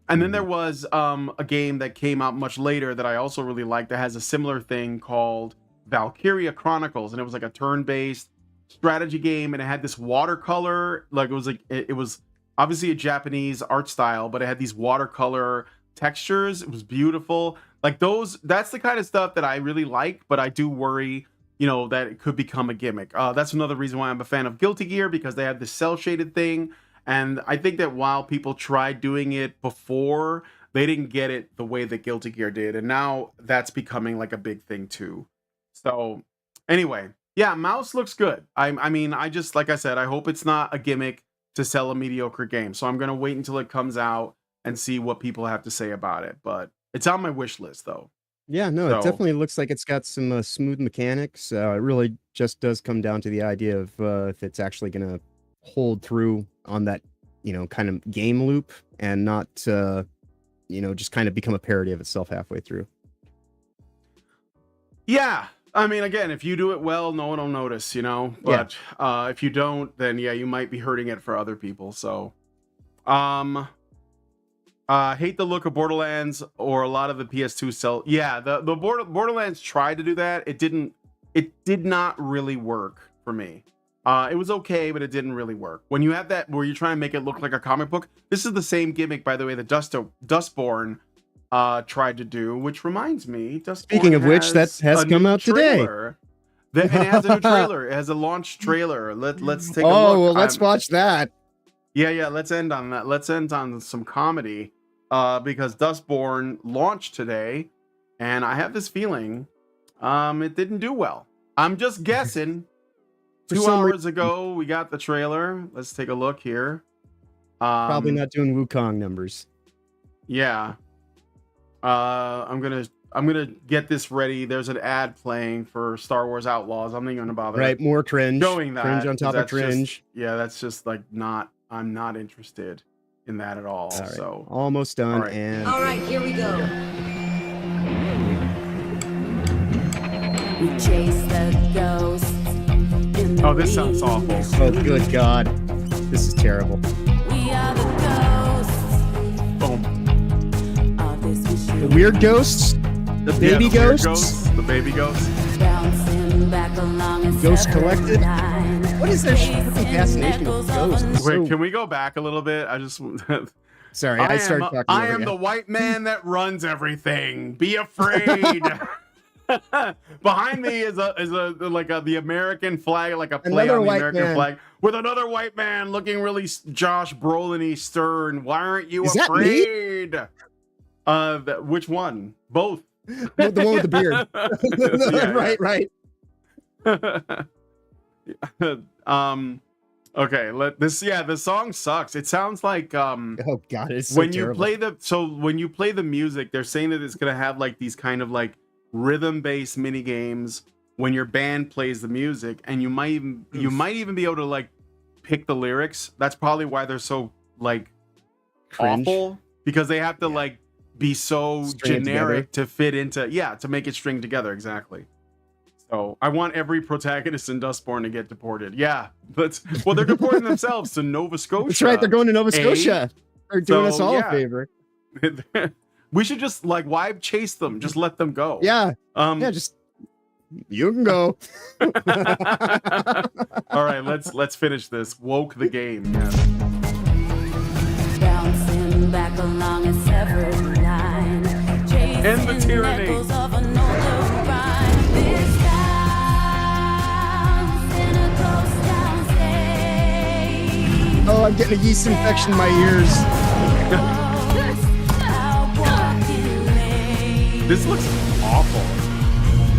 And then there was a game that came out much later that I also really liked that has a similar thing called Valkyria Chronicles, and it was like a turn-based strategy game, and it had this watercolor, it was obviously a Japanese art style, but it had these watercolor textures. It was beautiful. Like that's the kind of stuff that I really like, but I do worry, that it could become a gimmick. That's another reason why I'm a fan of Guilty Gear, because they have this cel-shaded thing. And I think that while people tried doing it before, they didn't get it the way that Guilty Gear did. And now that's becoming like a big thing too. So anyway, yeah, Mouse looks good. I mean, I just, like I said, I hope it's not a gimmick to sell a mediocre game. So I'm going to wait until it comes out and see what people have to say about it. But it's on my wish list though. Yeah, no, So- it definitely looks like it's got some smooth mechanics. It really just does come down to the idea of if it's actually going to hold through on that, kind of game loop and not, just kind of become a parody of itself halfway through. Yeah. I mean, again, if you do it well, no one will notice, but if you don't, then yeah, you might be hurting it for other people. So, hate the look of Borderlands or a lot of the PS2 cell. Yeah, the Borderlands tried to do that. It did not really work for me. It was okay, but it didn't really work. When you have that, where you're trying to make it look like a comic book, this is the same gimmick, by the way, that Dustborn tried to do, which reminds me, Dustborn Speaking of which, that has come out today. And it has a new trailer. It has a launch trailer. Let's take a look. Oh, well, let's watch that. Yeah, let's end on that. Let's end on some comedy, because Dustborn launched today, and I have this feeling it didn't do well. I'm just guessing. 2 hours ago, we got the trailer. Let's take a look here. Probably not doing Wukong numbers. Yeah. I'm gonna get this ready. There's an ad playing for Star Wars Outlaws. I'm not even gonna bother. Right, more cringe. Showing that. Cringe on top of cringe. That's just like I'm not interested in that at all. All right. So almost done. All right. And All right, here we go. We chase the ghosts. Oh, this sounds awful. oh, good God, this is terrible. We are the ghosts Boom. of this machine. The weird ghosts, the baby the weird ghosts, the baby ghosts. Bouncing back along a Ghost separate Collected. line. What is their fucking fascination with ghosts? It's Wait, so- can we go back a little bit? I just. Sorry, I started talking. I over am you. the white man that runs everything. Be afraid. Behind me is the American flag, like a play Another on the white American man. flag, with another white man looking really Josh Brolin-y stern. Why aren't you Is that me? afraid? Which one? Both. The one with the beard. Right. Okay. The song sucks. It sounds like Oh God, it's so when you terrible. play the music, they're saying that it's gonna have like these kind of like rhythm-based mini games when your band plays the music, and you might even be able to like pick the lyrics. That's probably why they're so like Cringe. awful, because they have to like be so String it generic to fit into to make it string together exactly. So I want every protagonist in Dustborn to get deported. Yeah, they're deporting themselves to Nova Scotia. That's right, they're going to Nova Scotia. They're doing us So, all yeah. a favor. We should just why chase them? Just let them go. Yeah, Um. just you can go. All right. Let's finish this. Woke the game. Yes. Bouncing back along a separate line. End the tyranny. Echoes of an older rhyme. This town's in a ghost town state. Oh, I'm getting a yeast infection in my ears. This looks awful.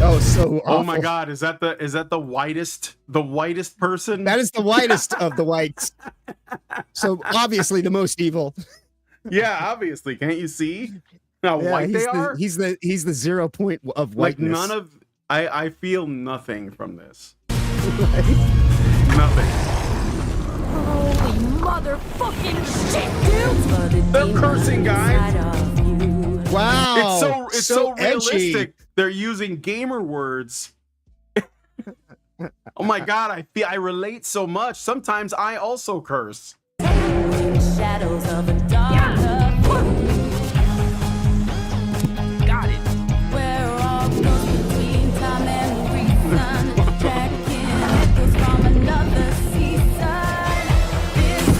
Oh, so awful. Oh my God. Is that the whitest person? That is the whitest of the whites. So obviously the most evil. Yeah, obviously. Can't you see how Yeah, white he's they are? He's the 0 point of Like whiteness. none of I feel nothing from this. Nothing. Holy motherfucking shit, dude! They're cursing, guys. Wow. It's so edgy. realistic. They're using gamer words. Oh my god, I relate so much. Sometimes I also curse. Shadows of a dark got it. Where all goes between time and reason, tracking echoes from another season. This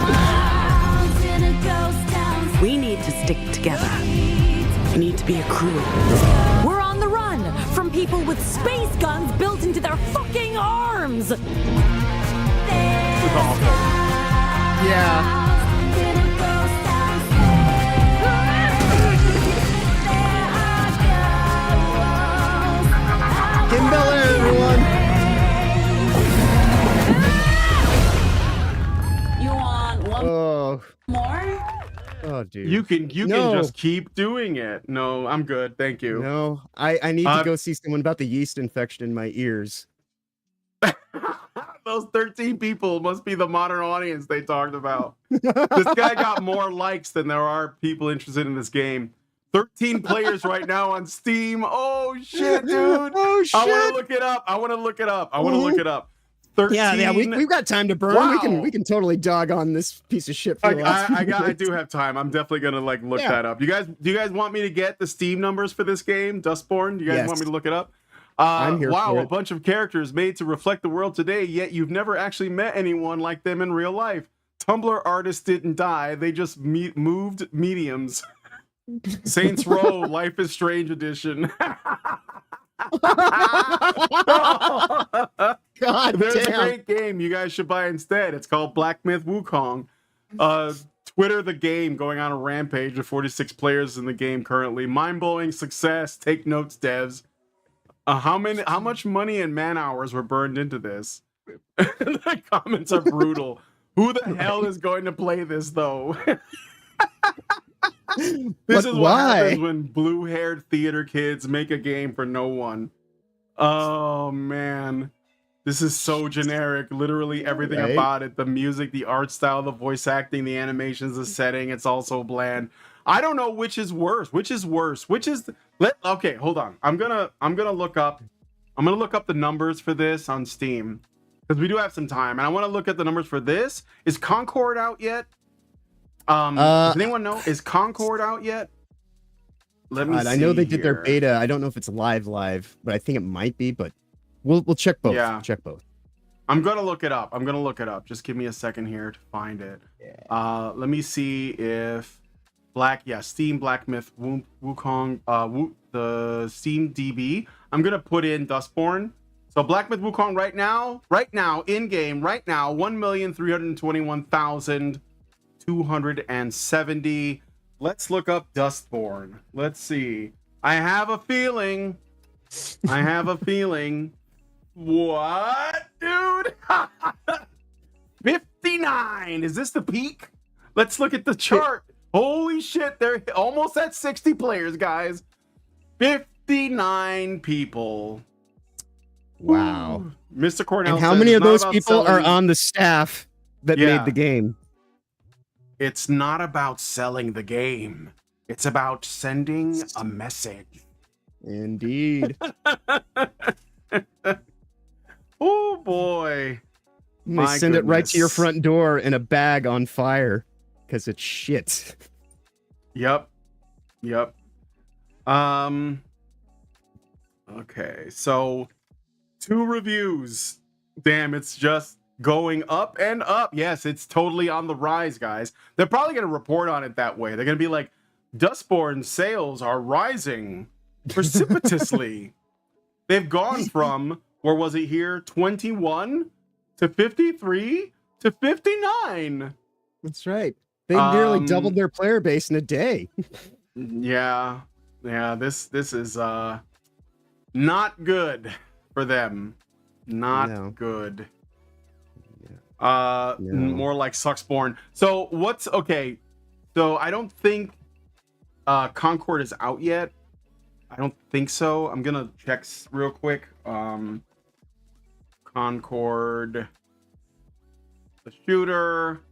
town's in a ghost town. We need to stick together. We need to be a crew. We're on the run from people with space guns built into their fucking arms. Yeah. Bel Air, everyone. You want one more? Oh, dude. You can just keep doing it. No, I'm good. Thank you. No, I need to go see someone about the yeast infection in my ears. Those 13 people must be the modern audience they talked about. This guy got more likes than there are people interested in this game. 13 players right now on Steam. Oh shit, dude. Oh shit. I want to look it up. I want to look it up. 13. Yeah, we've got time to burn. Wow. We can totally dog on this piece of shit. For I do have time. I'm definitely gonna look that up. Do you guys want me to get the Steam numbers for this game, Dustborn? Do you guys want me to look it up? I'm here wow, for a it. bunch of characters made to reflect the world today, yet you've never actually met anyone like them in real life. Tumblr artists didn't die, they just moved mediums. Saints Row, Life is Strange edition. God There's damn. a great game you guys should buy instead. It's called Black Myth Wukong. Twitter the game going on a rampage with 46 players in the game currently. Mind-blowing success. Take notes, devs. How much money and man hours were burned into this? The comments are brutal. Who the hell is going to play this though? This is what happens when blue-haired theater kids make a game for no one. Oh man. This is so generic. Literally everything about it. The music, the art style, the voice acting, the animations, the setting, it's all so bland. I don't know which is worse. Okay, hold on. I'm gonna look up the numbers for this on Steam. Because we do have some time. And I want to look at the numbers for this. Is Concord out yet? Does anyone know? Is Concord out yet? Let me see. I know they did their beta. I don't know if it's live, but I think it might be, but we'll check both. Yeah. Check both. I'm gonna look it up. Just give me a second here to find it. Yeah. Let me see if Steam Black Myth Wukong, the Steam DB. I'm gonna put in Dustborn. So Black Myth Wukong right now, in game, 1,321,270. Let's look up Dustborn. Let's see. I have a feeling. What, dude? 59. Is this the peak? Let's look at the chart. Holy shit, they're almost at 60 players, guys. 59 people. Wow. Ooh. Mr. Cornell. And how many of those people are on the staff that made the game? It's not about selling the game. It's about sending a message. Indeed. Oh boy. They send it right to your front door in a bag on fire because it's shit. Yep. Okay, so 2 reviews. Damn, it's just going up and up. Yes, it's totally on the rise, guys. They're probably going to report on it that way. They're going to be like, Dustborn sales are rising precipitously. They've gone from, where was it here, 21 to 53 to 59. That's right. They nearly doubled their player base in a day. Yeah, this is not good for them. Not good. More like Sucksborn. So what's okay? So I don't think Concord is out yet. I don't think so. I'm gonna check real quick. Concord, the shooter.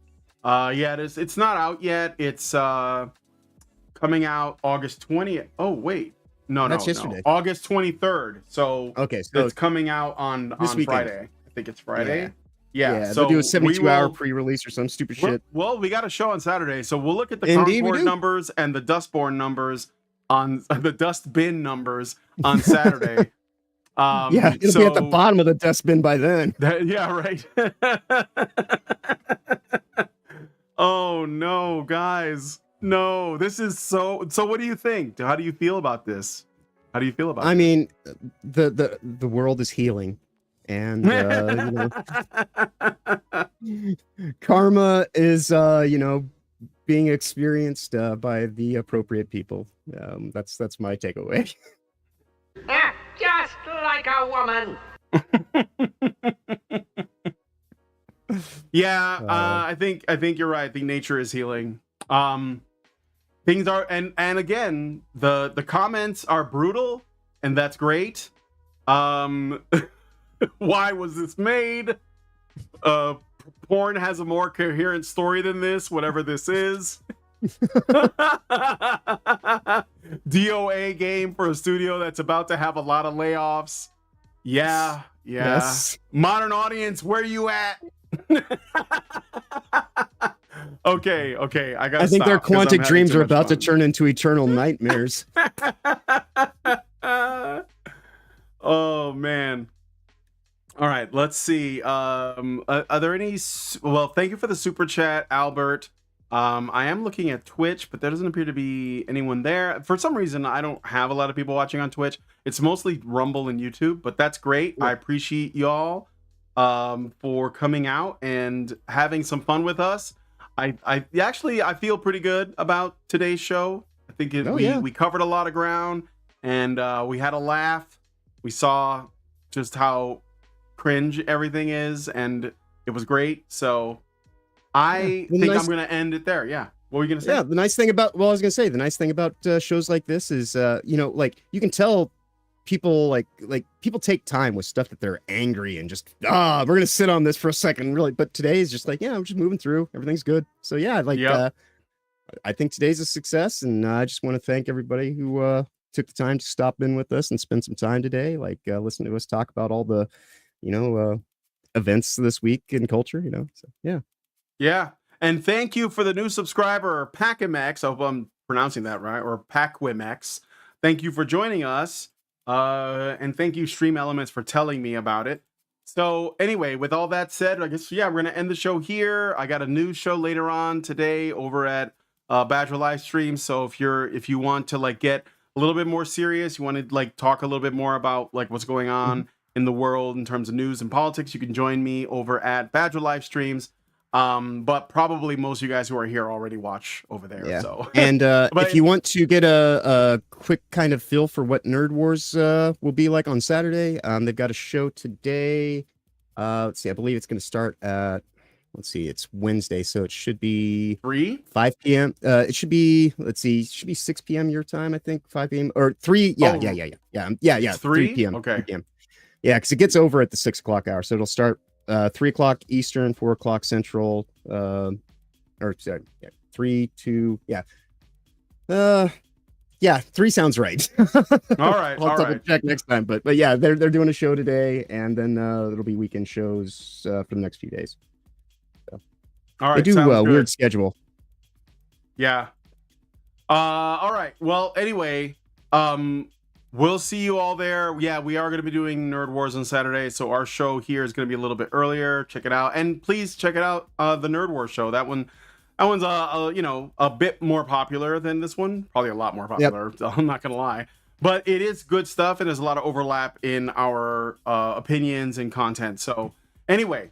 Yeah, it's not out yet. It's coming out August 20th. Oh wait, That's no, yesterday. August 23rd. So Okay, so it's coming out on weekend. Friday. I think it's Friday. Yeah, so they'll do a 72-hour will- pre-release or some stupid shit. Well, we got a show on Saturday, so we'll look at the Indeed, we Concord do. numbers and the Dustborn numbers on the Dustbin numbers on Saturday. Yeah, it'll be at the bottom of the dustbin by then. Yeah, right. Oh no, guys, no! This is so. So, what do you think? How do you feel about this? How do you feel about? I mean, the world is healing, and you know, karma is being experienced by the appropriate people. That's my takeaway. Just like a woman. Yeah, I think you're right. I think nature is healing. Things are, and again, the comments are brutal, and that's great. Why was this made? Porn has a more coherent story than this, whatever this is. DOA game for a studio that's about to have a lot of layoffs. Yeah. Yes. Modern audience, where you at? Okay. I think their quantic dreams are about to turn into eternal nightmares. Oh man. All right, let's see. Are there any? Well, thank you for the super chat, Albert. I am looking at Twitch, but there doesn't appear to be anyone there. For some reason, I don't have a lot of people watching on Twitch. It's mostly Rumble and YouTube, but that's great. I appreciate y'all for coming out and having some fun with us. I feel pretty good about today's show. I think we covered a lot of ground, and we had a laugh. We saw just how cringe everything is, and it was great. So I think I'm gonna end it there. Yeah, what were you gonna say? Yeah, the nice thing about the nice thing about shows like this is like you can tell people like people take time with stuff that they're angry and just we're gonna sit on this for a second, really. But today is just like, yeah, we're just moving through, everything's good. So yeah, I think today's a success, and I just want to thank everybody who took the time to stop in with us and spend some time today, listen to us talk about all the events this week in culture, so yeah. And thank you for the new subscriber, Pacimex. I hope I'm pronouncing that right, or Pacimex. Thank you for joining us, and thank you Stream Elements for telling me about it. So anyway, with all that said, I guess we're gonna end the show here. I got a new show later on today over at Badger Live Stream. So if you want to get a little bit more serious, you want to talk a little bit more about what's going on in the world in terms of news and politics, you can join me over at Badger Live Streams. But probably most of you guys who are here already watch over there. Yeah. So and if you want to get a quick kind of feel for what Nerd Wars will be like on Saturday, they've got a show today. Let's see, I believe it's going to start at, it's Wednesday, so it should be 5 p.m. It should be, it should be 6 p.m. your time, I think, 5 p.m. or 3. Yeah. 3 p.m. Okay. 3 p.m. Yeah, because it gets over at the 6 o'clock hour, so it'll start 3 o'clock Eastern, 4 o'clock Central, 3 to 3 sounds right. All right. I'll double check next time, but yeah, they're doing a show today, and then it'll be weekend shows for the next few days. So, all right. They do a weird schedule. Yeah. All right. Well, anyway, we'll see you all there. Yeah, we are going to be doing Nerd Wars on Saturday, so our show here is going to be a little bit earlier. Check it out, and please check it out. The Nerd Wars show. That one's a bit more popular than this one. Probably a lot more popular. Yep. I'm not going to lie, but it is good stuff, and there's a lot of overlap in our opinions and content. So anyway,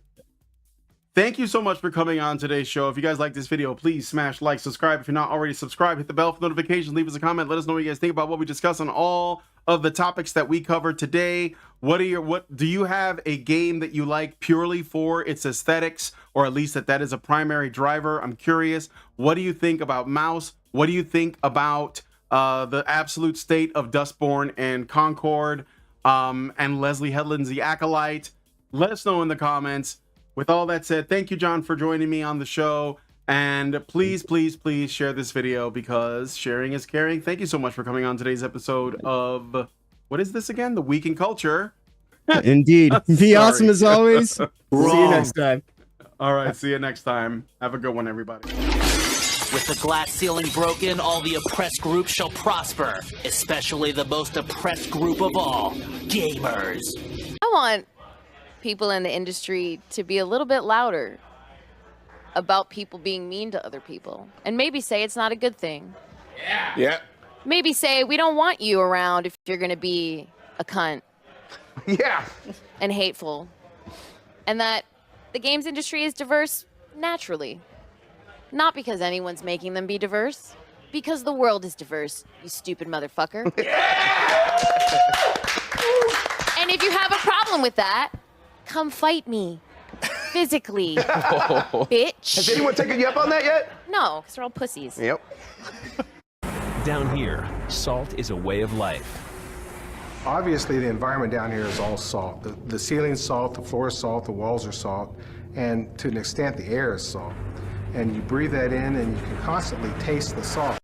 thank you so much for coming on today's show. If you guys like this video, please smash like, subscribe. If you're not already subscribed, hit the bell for notifications, leave us a comment, let us know what you guys think about what we discuss on all of the topics that we covered today. What do you have a game that you like purely for its aesthetics, or at least that is a primary driver? I'm curious. What do you think about Mouse? What do you think about the absolute state of Dustborn and Concord, and Leslie Headland's The Acolyte? Let us know in the comments. With all that said, thank you, John, for joining me on the show. And please, please, please share this video because sharing is caring. Thank you so much for coming on today's episode of, what is this again? The Week in Culture. Indeed. Be awesome as always. See you next time. All right, see you next time. Have a good one, everybody. With the glass ceiling broken, all the oppressed groups shall prosper, especially the most oppressed group of all, gamers. I want people in the industry to be a little bit louder about people being mean to other people, and maybe say it's not a good thing. Yeah. Maybe say we don't want you around if you're going to be a cunt. Yeah. And hateful. And that the games industry is diverse naturally. Not because anyone's making them be diverse, because the world is diverse, you stupid motherfucker. And if you have a problem with that, come fight me. Physically. Bitch. Has anyone taken you up on that yet? No, because they're all pussies. Yep. Down here, salt is a way of life. Obviously, the environment down here is all salt. The ceiling's salt, the floor is salt, the walls are salt, and to an extent, the air is salt. And you breathe that in, and you can constantly taste the salt.